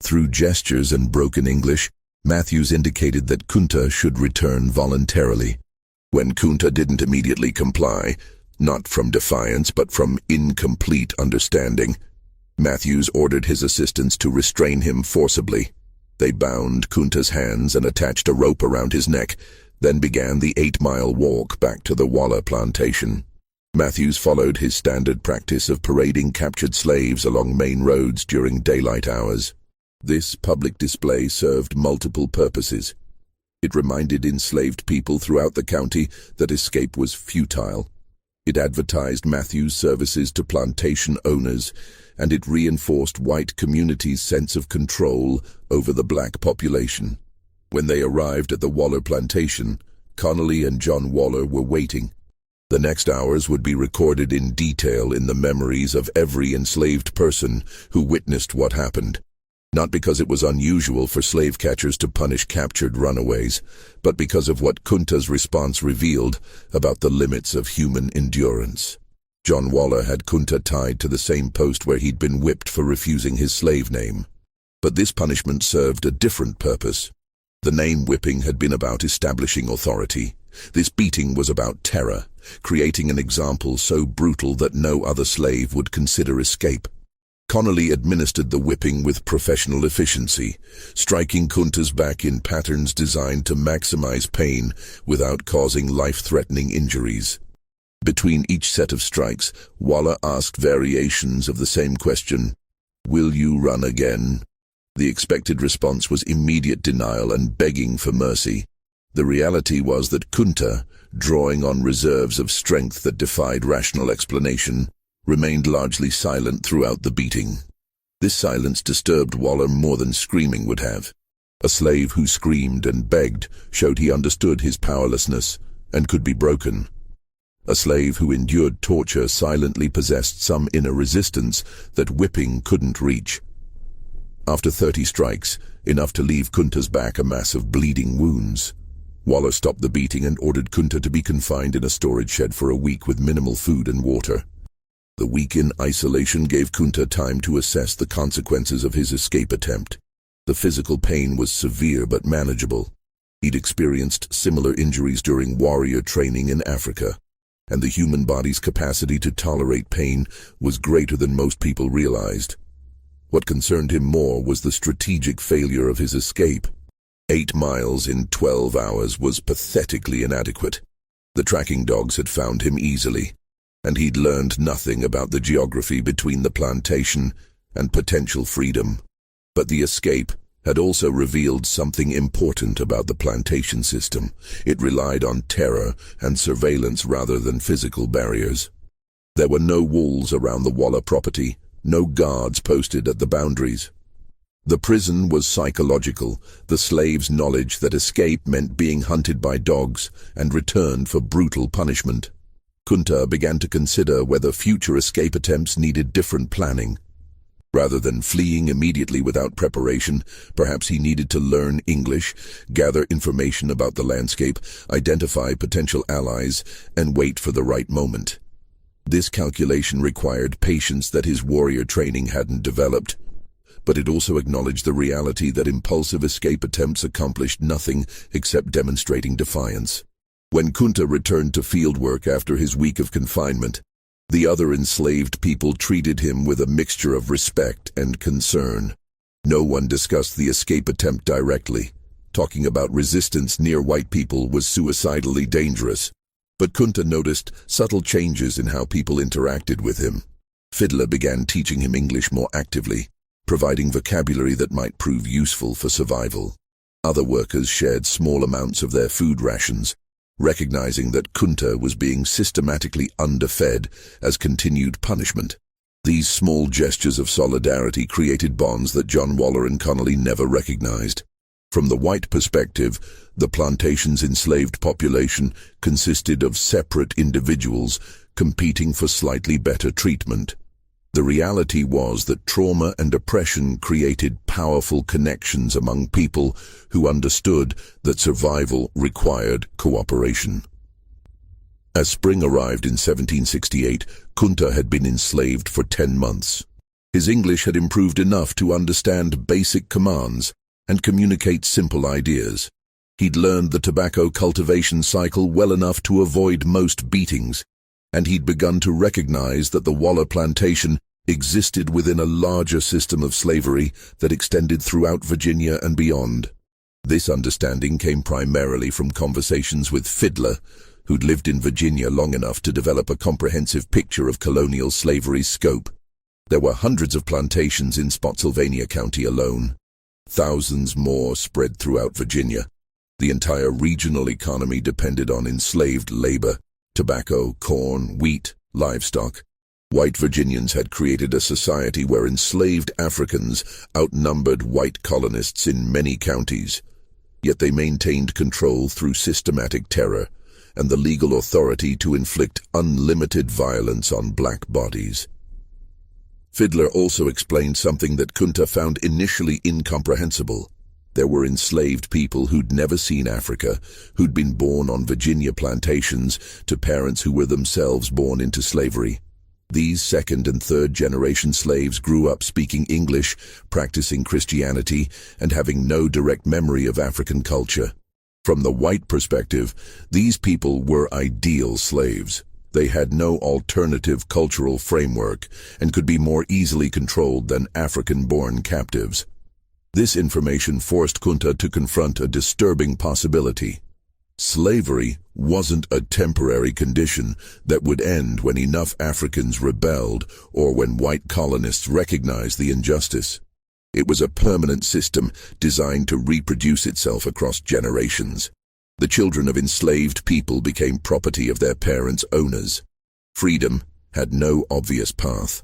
Through gestures and broken English, Matthews indicated that Kunta should return voluntarily. When Kunta didn't immediately comply, not from defiance but from incomplete understanding, Matthews ordered his assistants to restrain him forcibly. They bound Kunta's hands and attached a rope around his neck, then began the 8-mile walk back to the Walla plantation. Matthews followed his standard practice of parading captured slaves along main roads during daylight hours. This public display served multiple purposes. It reminded enslaved people throughout the county that escape was futile. It advertised Matthews' services to plantation owners, and it reinforced white communities' sense of control over the black population. When they arrived at the Waller plantation, Connolly and John Waller were waiting. The next hours would be recorded in detail in the memories of every enslaved person who witnessed what happened. Not because it was unusual for slave catchers to punish captured runaways, but because of what Kunta's response revealed about the limits of human endurance. John Waller had Kunta tied to the same post where he'd been whipped for refusing his slave name. But this punishment served a different purpose. The name whipping had been about establishing authority. This beating was about terror, creating an example so brutal that no other slave would consider escape. Connolly administered the whipping with professional efficiency, striking Kunta's back in patterns designed to maximize pain without causing life-threatening injuries. Between each set of strikes, Waller asked variations of the same question, "Will you run again?" The expected response was immediate denial and begging for mercy. The reality was that Kunta, drawing on reserves of strength that defied rational explanation, remained largely silent throughout the beating. This silence disturbed Waller more than screaming would have. A slave who screamed and begged showed he understood his powerlessness and could be broken. A slave who endured torture silently possessed some inner resistance that whipping couldn't reach. After 30 strikes, enough to leave Kunta's back a mass of bleeding wounds, Waller stopped the beating and ordered Kunta to be confined in a storage shed for a week with minimal food and water. The week in isolation gave Kunta time to assess the consequences of his escape attempt. The physical pain was severe but manageable. He'd experienced similar injuries during warrior training in Africa, and the human body's capacity to tolerate pain was greater than most people realized. What concerned him more was the strategic failure of his escape. 8 miles in 12 hours was pathetically inadequate. The tracking dogs had found him easily, and he'd learned nothing about the geography between the plantation and potential freedom. But the escape had also revealed something important about the plantation system. It relied on terror and surveillance rather than physical barriers. There were no walls around the Waller property, no guards posted at the boundaries. The prison was psychological, the slaves' knowledge that escape meant being hunted by dogs and returned for brutal punishment. Kunta began to consider whether future escape attempts needed different planning. Rather than fleeing immediately without preparation, perhaps he needed to learn English, gather information about the landscape, identify potential allies, and wait for the right moment. This calculation required patience that his warrior training hadn't developed, but it also acknowledged the reality that impulsive escape attempts accomplished nothing except demonstrating defiance. When Kunta returned to fieldwork after his week of confinement, the other enslaved people treated him with a mixture of respect and concern. No one discussed the escape attempt directly. Talking about resistance near white people was suicidally dangerous. But Kunta noticed subtle changes in how people interacted with him. Fiddler began teaching him English more actively, providing vocabulary that might prove useful for survival. Other workers shared small amounts of their food rations, recognizing that Kunta was being systematically underfed as continued punishment. These small gestures of solidarity created bonds that John Waller and Connolly never recognized. From the white perspective, the plantation's enslaved population consisted of separate individuals competing for slightly better treatment. The reality was that trauma and oppression created powerful connections among people who understood that survival required cooperation. As spring arrived in 1768, Kunta had been enslaved for 10 months. His English had improved enough to understand basic commands and communicate simple ideas. He'd learned the tobacco cultivation cycle well enough to avoid most beatings, and he'd begun to recognize that the Waller plantation existed within a larger system of slavery that extended throughout Virginia and beyond. This understanding came primarily from conversations with Fiddler, who'd lived in Virginia long enough to develop a comprehensive picture of colonial slavery's scope. There were hundreds of plantations in Spotsylvania County alone. Thousands more spread throughout Virginia. The entire regional economy depended on enslaved labor: tobacco, corn, wheat, livestock. White Virginians had created a society where enslaved Africans outnumbered white colonists in many counties. Yet they maintained control through systematic terror and the legal authority to inflict unlimited violence on black bodies. Fiddler also explained something that Kunta found initially incomprehensible. There were enslaved people who'd never seen Africa, who'd been born on Virginia plantations to parents who were themselves born into slavery. These second and third generation slaves grew up speaking English, practicing Christianity, and having no direct memory of African culture. From the white perspective, these people were ideal slaves. They had no alternative cultural framework and could be more easily controlled than African-born captives. This information forced Kunta to confront a disturbing possibility. Slavery wasn't a temporary condition that would end when enough Africans rebelled or when white colonists recognized the injustice. It was a permanent system designed to reproduce itself across generations. The children of enslaved people became property of their parents' owners. Freedom had no obvious path.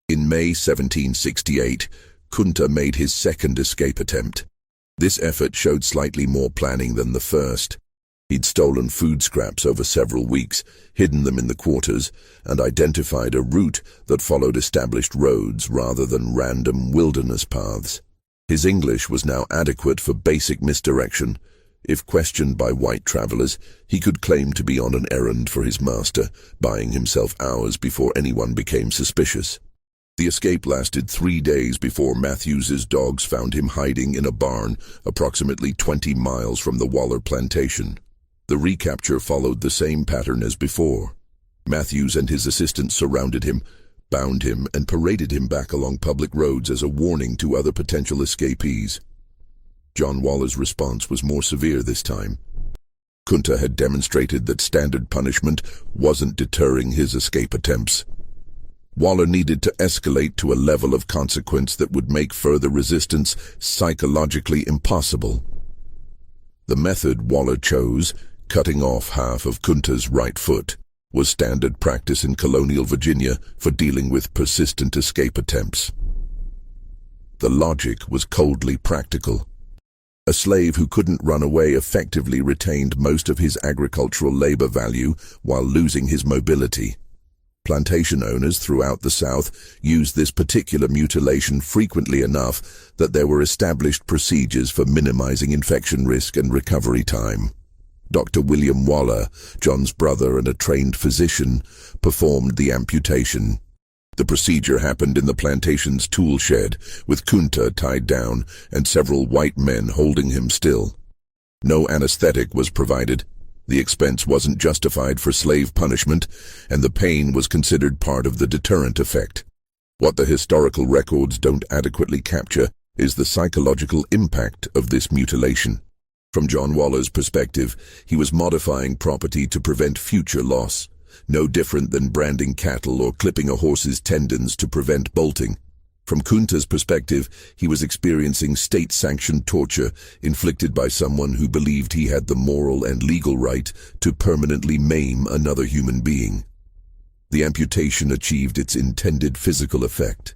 In May 1768, Kunta made his second escape attempt. This effort showed slightly more planning than the first. He'd stolen food scraps over several weeks, hidden them in the quarters, and identified a route that followed established roads rather than random wilderness paths. His English was now adequate for basic misdirection. If questioned by white travelers, he could claim to be on an errand for his master, buying himself hours before anyone became suspicious. The escape lasted 3 days before Matthews's dogs found him hiding in a barn approximately 20 miles from the Waller plantation. The recapture followed the same pattern as before. Matthews and his assistants surrounded him, bound him, and paraded him back along public roads as a warning to other potential escapees. John Waller's response was more severe this time. Kunta had demonstrated that standard punishment wasn't deterring his escape attempts. Waller needed to escalate to a level of consequence that would make further resistance psychologically impossible. The method Waller chose, cutting off half of Kunta's right foot, was standard practice in colonial Virginia for dealing with persistent escape attempts. The logic was coldly practical. A slave who couldn't run away effectively retained most of his agricultural labor value while losing his mobility. Plantation owners throughout the South used this particular mutilation frequently enough that there were established procedures for minimizing infection risk and recovery time. Dr. William Waller, John's brother and a trained physician, performed the amputation. The procedure happened in the plantation's tool shed, with Kunta tied down and several white men holding him still. No anesthetic was provided. The expense wasn't justified for slave punishment, and the pain was considered part of the deterrent effect. What the historical records don't adequately capture is the psychological impact of this mutilation. From John Waller's perspective, he was modifying property to prevent future loss, no different than branding cattle or clipping a horse's tendons to prevent bolting. From Kunta's perspective, he was experiencing state-sanctioned torture inflicted by someone who believed he had the moral and legal right to permanently maim another human being. The amputation achieved its intended physical effect.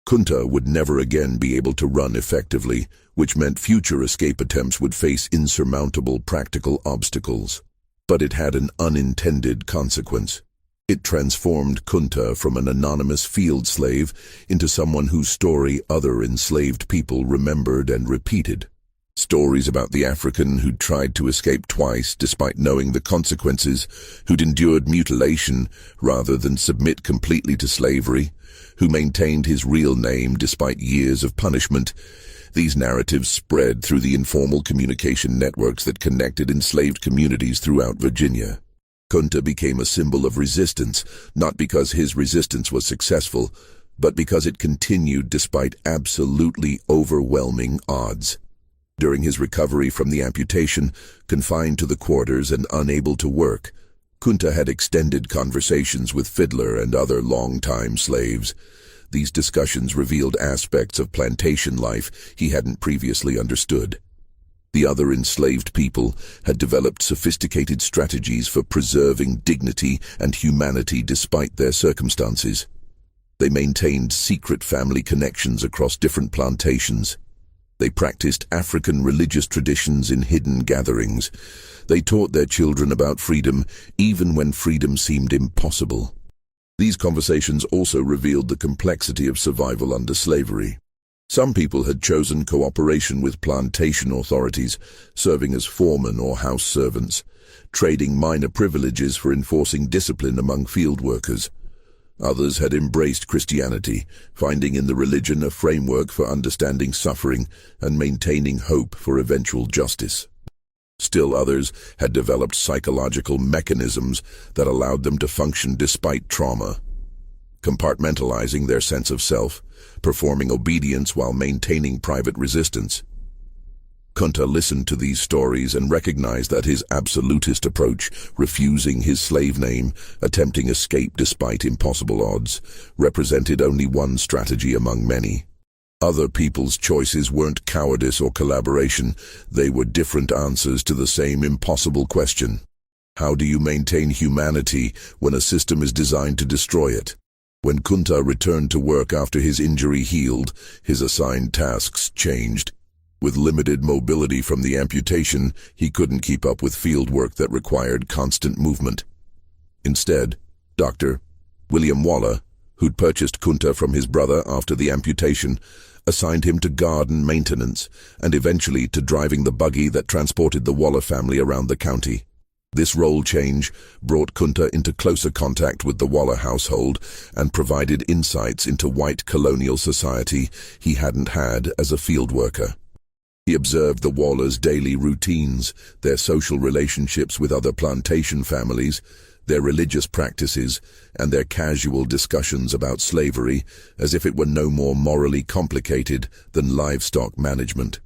Kunta would never again be able to run effectively, which meant future escape attempts would face insurmountable practical obstacles. But it had an unintended consequence. It transformed Kunta from an anonymous field slave into someone whose story other enslaved people remembered and repeated. Stories about the African who'd tried to escape twice despite knowing the consequences, who'd endured mutilation rather than submit completely to slavery, who maintained his real name despite years of punishment. These narratives spread through the informal communication networks that connected enslaved communities throughout Virginia. Kunta became a symbol of resistance, not because his resistance was successful, but because it continued despite absolutely overwhelming odds. During his recovery from the amputation, confined to the quarters and unable to work, Kunta had extended conversations with Fiddler and other long-time slaves. These discussions revealed aspects of plantation life he hadn't previously understood. The other enslaved people had developed sophisticated strategies for preserving dignity and humanity despite their circumstances. They maintained secret family connections across different plantations. They practiced African religious traditions in hidden gatherings. They taught their children about freedom, even when freedom seemed impossible. These conversations also revealed the complexity of survival under slavery. Some people had chosen cooperation with plantation authorities, serving as foremen or house servants, trading minor privileges for enforcing discipline among field workers. Others had embraced Christianity, finding in the religion a framework for understanding suffering and maintaining hope for eventual justice. Still others had developed psychological mechanisms that allowed them to function despite trauma, compartmentalizing their sense of self, performing obedience while maintaining private resistance. Kunta listened to these stories and recognized that his absolutist approach, refusing his slave name, attempting escape despite impossible odds, represented only one strategy among many. Other people's choices weren't cowardice or collaboration, they were different answers to the same impossible question. How do you maintain humanity when a system is designed to destroy it? When Kunta returned to work after his injury healed, his assigned tasks changed. With limited mobility from the amputation, he couldn't keep up with field work that required constant movement. Instead, Dr. William Waller, who'd purchased Kunta from his brother after the amputation, assigned him to garden maintenance and eventually to driving the buggy that transported the Waller family around the county. This role change brought Kunta into closer contact with the Waller household and provided insights into white colonial society he hadn't had as a field worker. He observed the Wallers' daily routines, their social relationships with other plantation families, their religious practices, and their casual discussions about slavery, as if it were no more morally complicated than livestock management.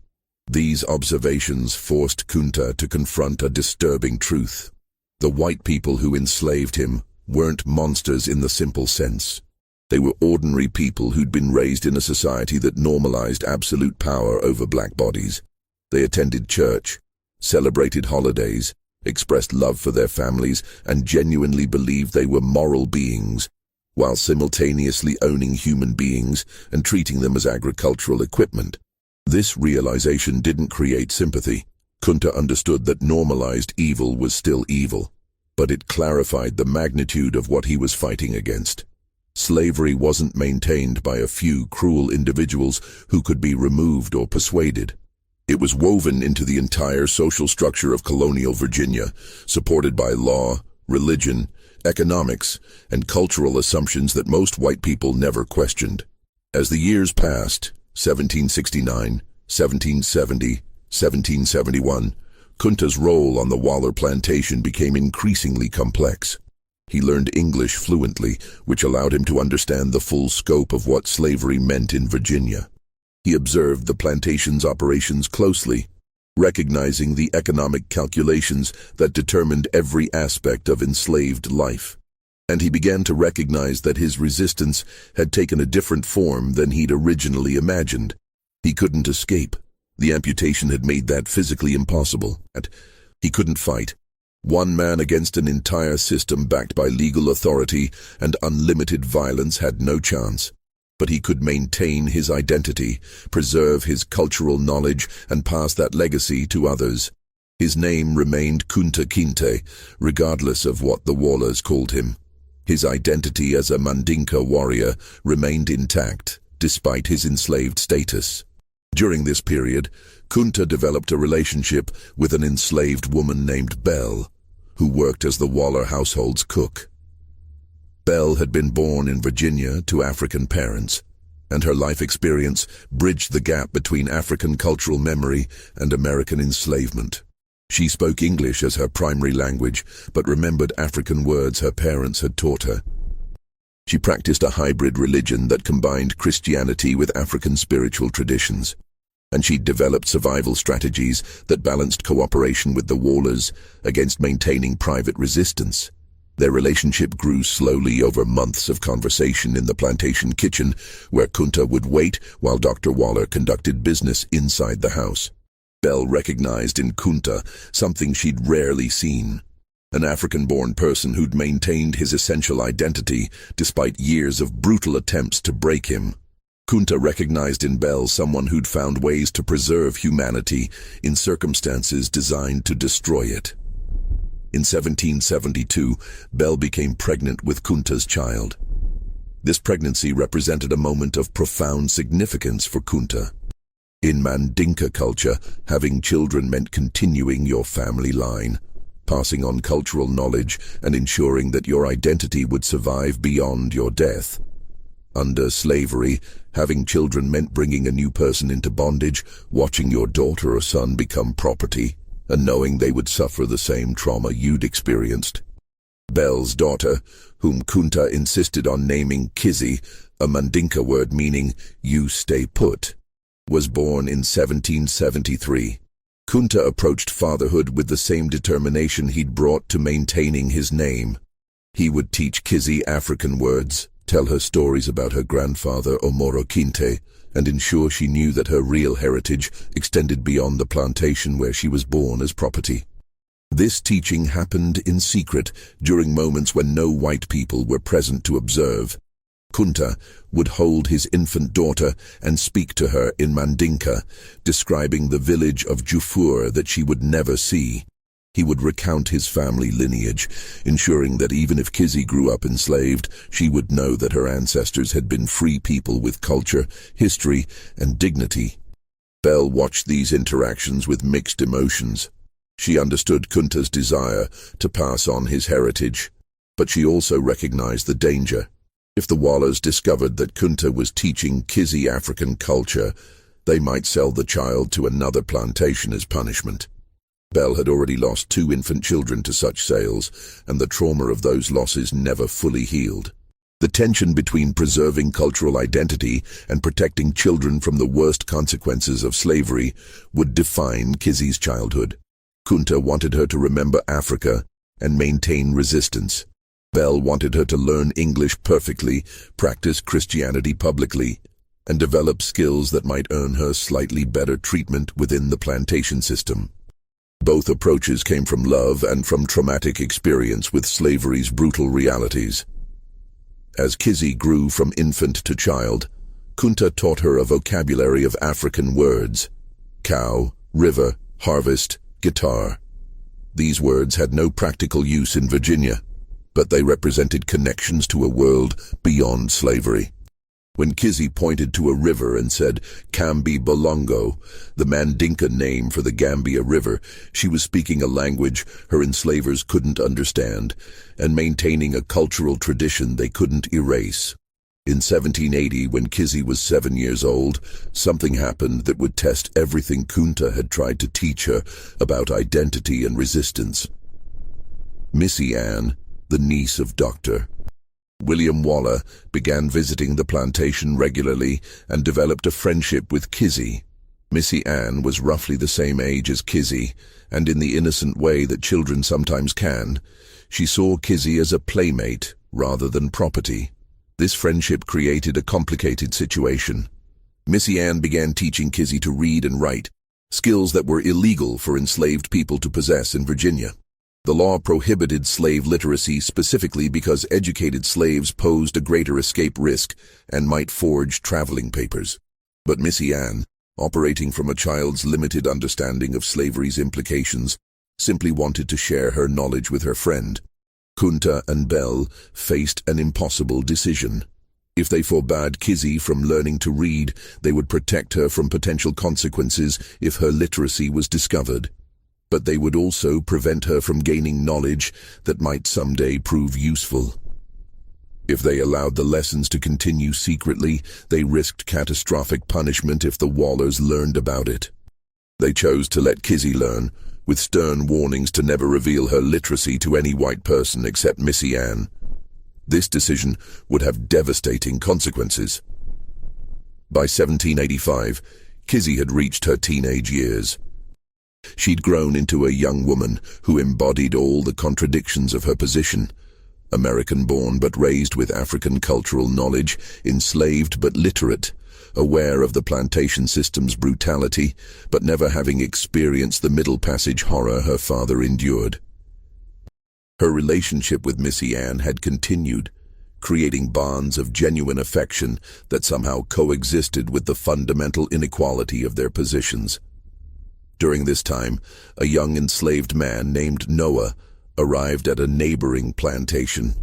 These observations forced Kunta to confront a disturbing truth. The white people who enslaved him weren't monsters in the simple sense. They were ordinary people who'd been raised in a society that normalized absolute power over black bodies. They attended church, celebrated holidays, expressed love for their families, and genuinely believed they were moral beings, while simultaneously owning human beings and treating them as agricultural equipment. This realization didn't create sympathy. Kunta understood that normalized evil was still evil, but it clarified the magnitude of what he was fighting against. Slavery wasn't maintained by a few cruel individuals who could be removed or persuaded. It was woven into the entire social structure of colonial Virginia, supported by law, religion, economics, and cultural assumptions that most white people never questioned. As the years passed, 1769, 1770, 1771, Kunta's role on the Waller plantation became increasingly complex. He learned English fluently, which allowed him to understand the full scope of what slavery meant in Virginia. He observed the plantation's operations closely, recognizing the economic calculations that determined every aspect of enslaved life. And he began to recognize that his resistance had taken a different form than he'd originally imagined. He couldn't escape. The amputation had made that physically impossible. He couldn't fight. One man against an entire system backed by legal authority and unlimited violence had no chance. But he could maintain his identity, preserve his cultural knowledge, and pass that legacy to others. His name remained Kunta Kinte, regardless of what the Wallers called him. His identity as a Mandinka warrior remained intact, despite his enslaved status. During this period, Kunta developed a relationship with an enslaved woman named Belle, who worked as the Waller household's cook. Belle had been born in Virginia to African parents, and her life experience bridged the gap between African cultural memory and American enslavement. She spoke English as her primary language, but remembered African words her parents had taught her. She practiced a hybrid religion that combined Christianity with African spiritual traditions, and she'd developed survival strategies that balanced cooperation with the Wallers against maintaining private resistance. Their relationship grew slowly over months of conversation in the plantation kitchen, where Kunta would wait while Dr. Waller conducted business inside the house. Belle recognized in Kunta something she'd rarely seen: an African-born person who'd maintained his essential identity despite years of brutal attempts to break him. Kunta recognized in Belle someone who'd found ways to preserve humanity in circumstances designed to destroy it. In 1772, Belle became pregnant with Kunta's child. This pregnancy represented a moment of profound significance for Kunta. In Mandinka culture, having children meant continuing your family line, passing on cultural knowledge, and ensuring that your identity would survive beyond your death. Under slavery, having children meant bringing a new person into bondage, watching your daughter or son become property, and knowing they would suffer the same trauma you'd experienced. Belle's daughter, whom Kunta insisted on naming Kizzy, a Mandinka word meaning "you stay put," was born in 1773. Kunta approached fatherhood with the same determination he'd brought to maintaining his name. He would teach Kizzy African words, tell her stories about her grandfather Kunta Kinte, and ensure she knew that her real heritage extended beyond the plantation where she was born as property. This teaching happened in secret during moments when no white people were present to observe. Kunta would hold his infant daughter and speak to her in Mandinka, describing the village of Juffureh that she would never see. He would recount his family lineage, ensuring that even if Kizzy grew up enslaved, she would know that her ancestors had been free people with culture, history, and dignity. Belle watched these interactions with mixed emotions. She understood Kunta's desire to pass on his heritage, but she also recognized the danger. If the Wallers discovered that Kunta was teaching Kizzy African culture, They might sell the child to another plantation as punishment. Belle had already lost 2 infant children to such sales, and the trauma of those losses never fully healed. The tension between preserving cultural identity and protecting children from the worst consequences of slavery would define Kizzy's childhood. Kunta wanted her to remember Africa and maintain resistance. Belle wanted her to learn English perfectly, practice Christianity publicly, and develop skills that might earn her slightly better treatment within the plantation system. Both approaches came from love and from traumatic experience with slavery's brutal realities. As Kizzy grew from infant to child, Kunta taught her a vocabulary of African words: cow, river, harvest, guitar. These words had no practical use in Virginia, but they represented connections to a world beyond slavery. When Kizzy pointed to a river and said, Kambi Bolongo, the Mandinka name for the Gambia River, she was speaking a language her enslavers couldn't understand and maintaining a cultural tradition they couldn't erase. In 1780, when Kizzy was 7 years old, something happened that would test everything Kunta had tried to teach her about identity and resistance. Missy Ann, the niece of Dr. William Waller, began visiting the plantation regularly and developed a friendship with Kizzy. Missy Ann was roughly the same age as Kizzy, and in the innocent way that children sometimes can, she saw Kizzy as a playmate rather than property. This friendship created a complicated situation. Missy Ann began teaching Kizzy to read and write, skills that were illegal for enslaved people to possess in Virginia. The law prohibited slave literacy specifically because educated slaves posed a greater escape risk and might forge traveling papers. But Missy Ann, operating from a child's limited understanding of slavery's implications, simply wanted to share her knowledge with her friend. Kunta and Belle faced an impossible decision. If they forbade Kizzy from learning to read, they would protect her from potential consequences if her literacy was discovered. But they would also prevent her from gaining knowledge that might someday prove useful. If they allowed the lessons to continue secretly, they risked catastrophic punishment if the Wallers learned about it. They chose to let Kizzy learn, with stern warnings to never reveal her literacy to any white person except Missy Ann. This decision would have devastating consequences. By 1785, Kizzy had reached her teenage years. She'd grown into a young woman who embodied all the contradictions of her position. American-born but raised with African cultural knowledge, enslaved but literate, aware of the plantation system's brutality, but never having experienced the Middle Passage horror her father endured. Her relationship with Missy Ann had continued, creating bonds of genuine affection that somehow coexisted with the fundamental inequality of their positions. During this time, a young enslaved man named Noah arrived at a neighboring plantation.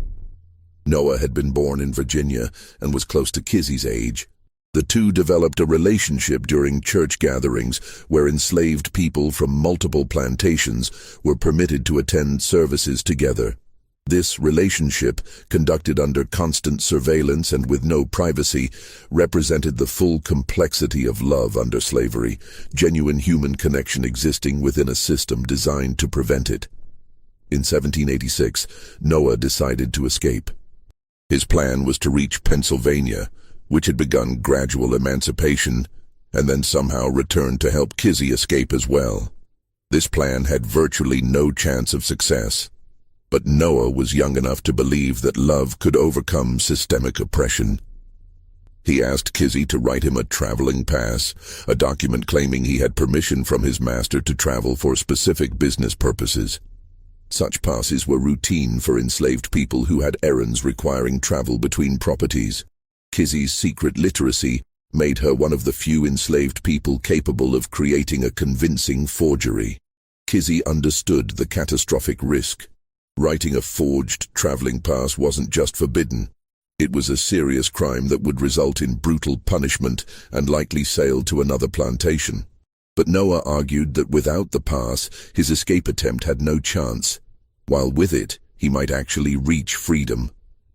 Noah had been born in Virginia and was close to Kizzy's age. The two developed a relationship during church gatherings where enslaved people from multiple plantations were permitted to attend services together. This relationship, conducted under constant surveillance and with no privacy, represented the full complexity of love under slavery, genuine human connection existing within a system designed to prevent it. In 1786, Noah decided to escape. His plan was to reach Pennsylvania, which had begun gradual emancipation, and then somehow return to help Kizzy escape as well. This plan had virtually no chance of success. But Noah was young enough to believe that love could overcome systemic oppression. He asked Kizzy to write him a traveling pass, a document claiming he had permission from his master to travel for specific business purposes. Such passes were routine for enslaved people who had errands requiring travel between properties. Kizzy's secret literacy made her one of the few enslaved people capable of creating a convincing forgery. Kizzy understood the catastrophic risk. Writing a forged traveling pass wasn't just forbidden. It was a serious crime that would result in brutal punishment and likely sale to another plantation. But Noah argued that without the pass, his escape attempt had no chance, while with it, he might actually reach freedom.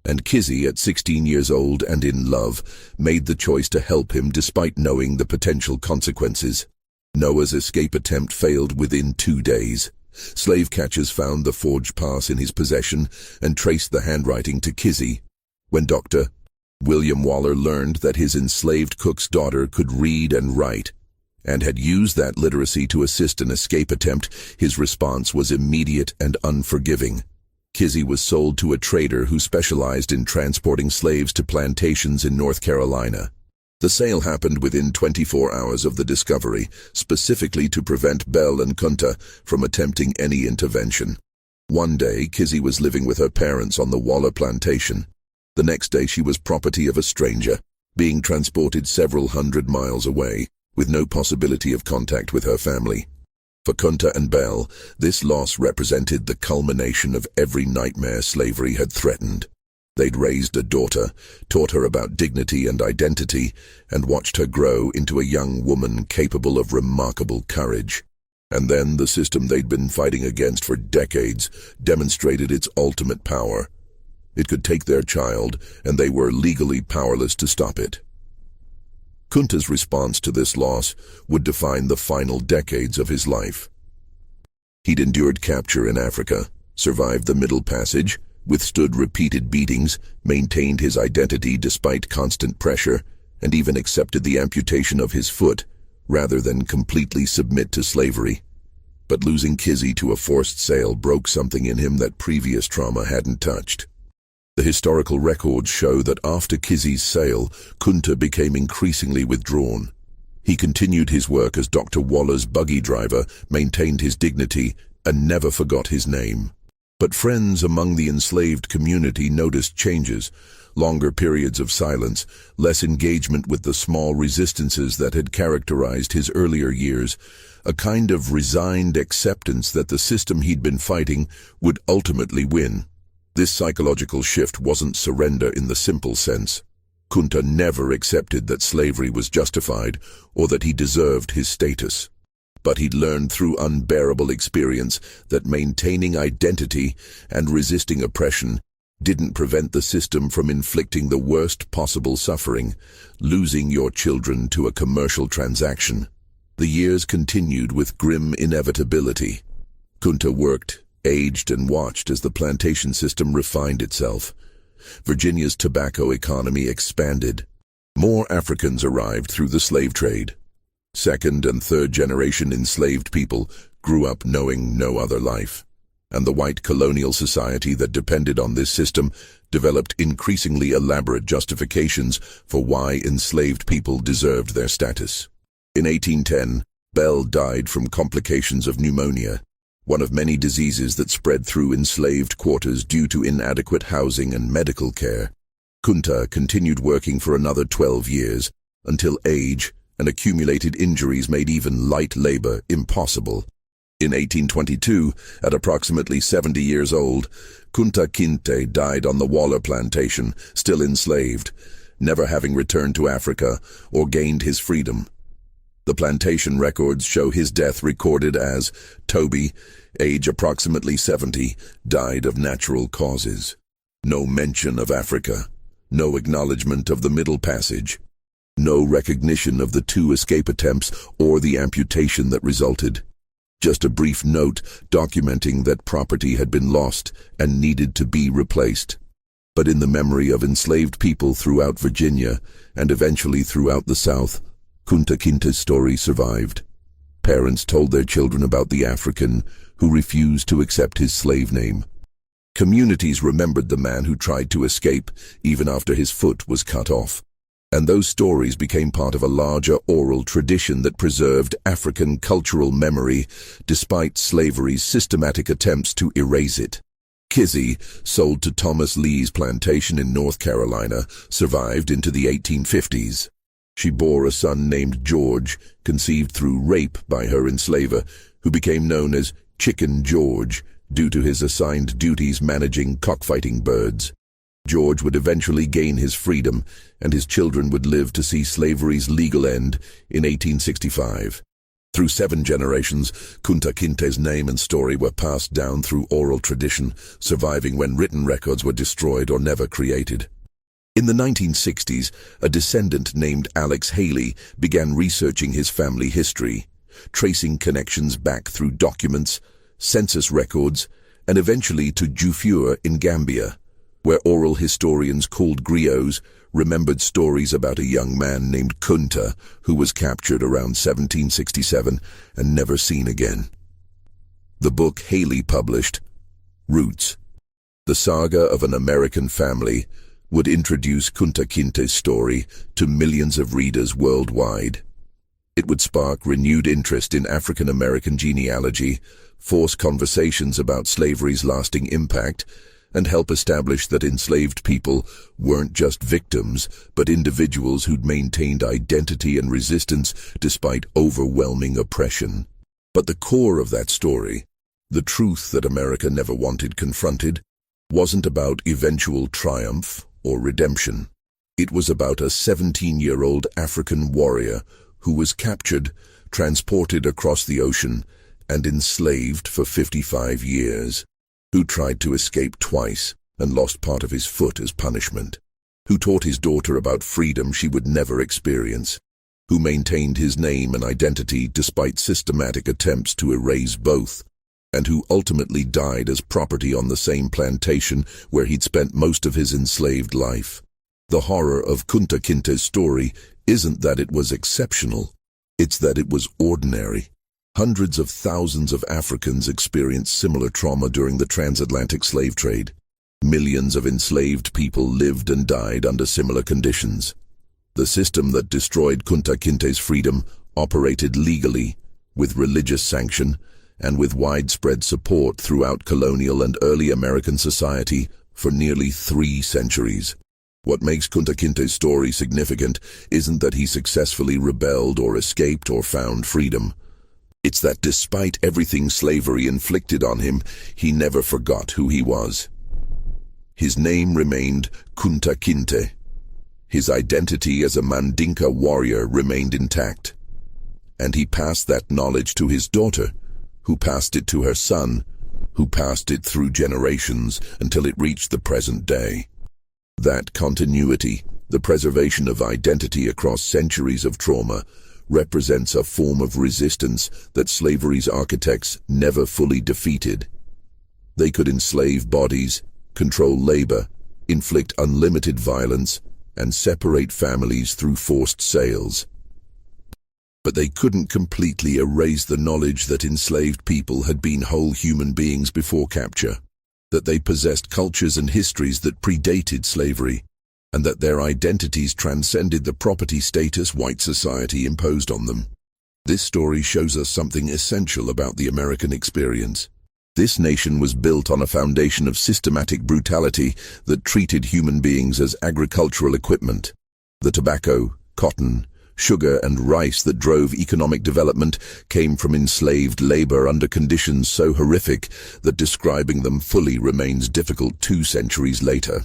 And Kizzy, at 16 years old and in love, made the choice to help him despite knowing the potential consequences. Noah's escape attempt failed within 2 days. Slave catchers found the forged pass in his possession and traced the handwriting to Kizzy. When Dr. William Waller learned that his enslaved cook's daughter could read and write, and had used that literacy to assist an escape attempt, his response was immediate and unforgiving. Kizzy was sold to a trader who specialized in transporting slaves to plantations in North Carolina. The sale happened within 24 hours of the discovery, specifically to prevent Belle and Kunta from attempting any intervention. One day, Kizzy was living with her parents on the Waller plantation. The next day, she was property of a stranger, being transported several hundred miles away, with no possibility of contact with her family. For Kunta and Belle, this loss represented the culmination of every nightmare slavery had threatened. They'd raised a daughter, taught her about dignity and identity, and watched her grow into a young woman capable of remarkable courage. And then the system they'd been fighting against for decades demonstrated its ultimate power. It could take their child, and they were legally powerless to stop it. Kunta's response to this loss would define the final decades of his life. He'd endured capture in Africa, survived the Middle Passage, withstood repeated beatings, maintained his identity despite constant pressure, and even accepted the amputation of his foot, rather than completely submit to slavery. But losing Kizzy to a forced sale broke something in him that previous trauma hadn't touched. The historical records show that after Kizzy's sale, Kunta became increasingly withdrawn. He continued his work as Dr. Waller's buggy driver, maintained his dignity, and never forgot his name. But friends among the enslaved community noticed changes: longer periods of silence, less engagement with the small resistances that had characterized his earlier years, a kind of resigned acceptance that the system he'd been fighting would ultimately win. This psychological shift wasn't surrender in the simple sense. Kunta never accepted that slavery was justified or that he deserved his status. But he'd learned through unbearable experience that maintaining identity and resisting oppression didn't prevent the system from inflicting the worst possible suffering, losing your children to a commercial transaction. The years continued with grim inevitability. Kunta worked, aged, and watched as the plantation system refined itself. Virginia's tobacco economy expanded. More Africans arrived through the slave trade. Second and third generation enslaved people grew up knowing no other life. And the white colonial society that depended on this system developed increasingly elaborate justifications for why enslaved people deserved their status. In 1810, Belle died from complications of pneumonia, one of many diseases that spread through enslaved quarters due to inadequate housing and medical care. Kunta continued working for another 12 years, until age and accumulated injuries made even light labor impossible. In 1822, at approximately 70 years old, Kunta Kinte died on the Waller plantation, still enslaved, never having returned to Africa or gained his freedom. The plantation records show his death recorded as Toby, age approximately 70, died of natural causes. No mention of Africa, no acknowledgement of the Middle Passage, no recognition of the 2 escape attempts or the amputation that resulted. Just a brief note documenting that property had been lost and needed to be replaced. But in the memory of enslaved people throughout Virginia and eventually throughout the South, Kunta Kinte's story survived. Parents told their children about the African who refused to accept his slave name. Communities remembered the man who tried to escape even after his foot was cut off. And those stories became part of a larger oral tradition that preserved African cultural memory despite slavery's systematic attempts to erase it. Kizzy, sold to Thomas Lee's plantation in North Carolina, survived into the 1850s. She bore a son named George, conceived through rape by her enslaver, who became known as Chicken George due to his assigned duties managing cockfighting birds. George would eventually gain his freedom, and his children would live to see slavery's legal end in 1865. Through 7 generations, Kunta Kinte's name and story were passed down through oral tradition, surviving when written records were destroyed or never created. In the 1960s, a descendant named Alex Haley began researching his family history, tracing connections back through documents, census records, and eventually to Juffureh in Gambia, where oral historians called griots remembered stories about a young man named Kunta who was captured around 1767 and never seen again. The book Haley published, Roots, the saga of an American family, would introduce Kunta Kinte's story to millions of readers worldwide. It would spark renewed interest in African American genealogy, force conversations about slavery's lasting impact, and help establish that enslaved people weren't just victims, but individuals who'd maintained identity and resistance despite overwhelming oppression. But the core of that story, the truth that America never wanted confronted, wasn't about eventual triumph or redemption. It was about a 17-year-old African warrior who was captured, transported across the ocean, and enslaved for 55 years. Who tried to escape twice and lost part of his foot as punishment, who taught his daughter about freedom she would never experience, who maintained his name and identity despite systematic attempts to erase both, and who ultimately died as property on the same plantation where he'd spent most of his enslaved life. The horror of Kunta Kinte's story isn't that it was exceptional, it's that it was ordinary. Hundreds of thousands of Africans experienced similar trauma during the transatlantic slave trade. Millions of enslaved people lived and died under similar conditions. The system that destroyed Kunta Kinte's freedom operated legally, with religious sanction, and with widespread support throughout colonial and early American society for nearly 3 centuries. What makes Kunta Kinte's story significant isn't that he successfully rebelled or escaped or found freedom. It's that despite everything slavery inflicted on him, he never forgot who he was. His name remained Kunta Kinte. His identity as a Mandinka warrior remained intact. And he passed that knowledge to his daughter, who passed it to her son, who passed it through generations until it reached the present day. That continuity, the preservation of identity across centuries of trauma, represents a form of resistance that slavery's architects never fully defeated. They could enslave bodies, control labor, inflict unlimited violence, and separate families through forced sales. But they couldn't completely erase the knowledge that enslaved people had been whole human beings before capture, that they possessed cultures and histories that predated slavery, and that their identities transcended the property status white society imposed on them. This story shows us something essential about the American experience. This nation was built on a foundation of systematic brutality that treated human beings as agricultural equipment. The tobacco, cotton, sugar, and rice that drove economic development came from enslaved labor under conditions so horrific that describing them fully remains difficult 2 centuries later.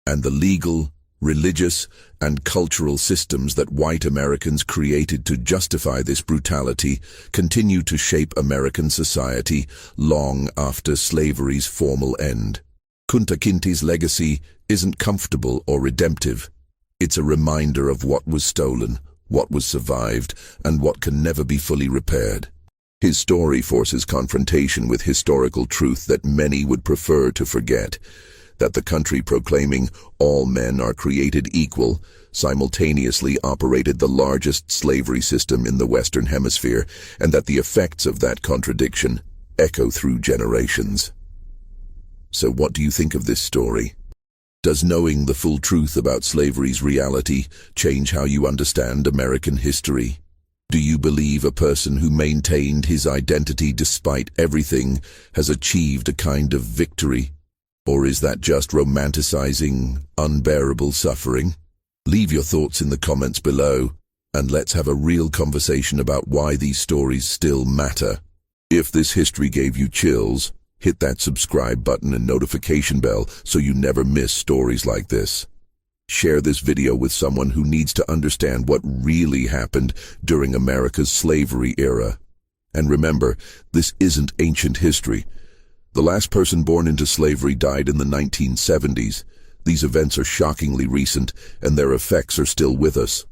And the legal, religious, and cultural systems that white Americans created to justify this brutality continue to shape American society long after slavery's formal end. Kunta Kinte's legacy isn't comfortable or redemptive. It's a reminder of what was stolen, what was survived, and what can never be fully repaired. His story forces confrontation with historical truth that many would prefer to forget, that the country proclaiming all men are created equal simultaneously operated the largest slavery system in the Western Hemisphere, and that the effects of that contradiction echo through generations. So what do you think of this story? Does knowing the full truth about slavery's reality change how you understand American history? Do you believe a person who maintained his identity despite everything has achieved a kind of victory? Or is that just romanticizing unbearable suffering? Leave your thoughts in the comments below, and let's have a real conversation about why these stories still matter. If this history gave you chills, hit that subscribe button and notification bell so you never miss stories like this. Share this video with someone who needs to understand what really happened during America's slavery era. And remember, this isn't ancient history. The last person born into slavery died in the 1970s. These events are shockingly recent, and their effects are still with us.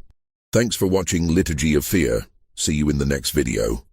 Thanks for watching Liturgy of Fear. See you in the next video.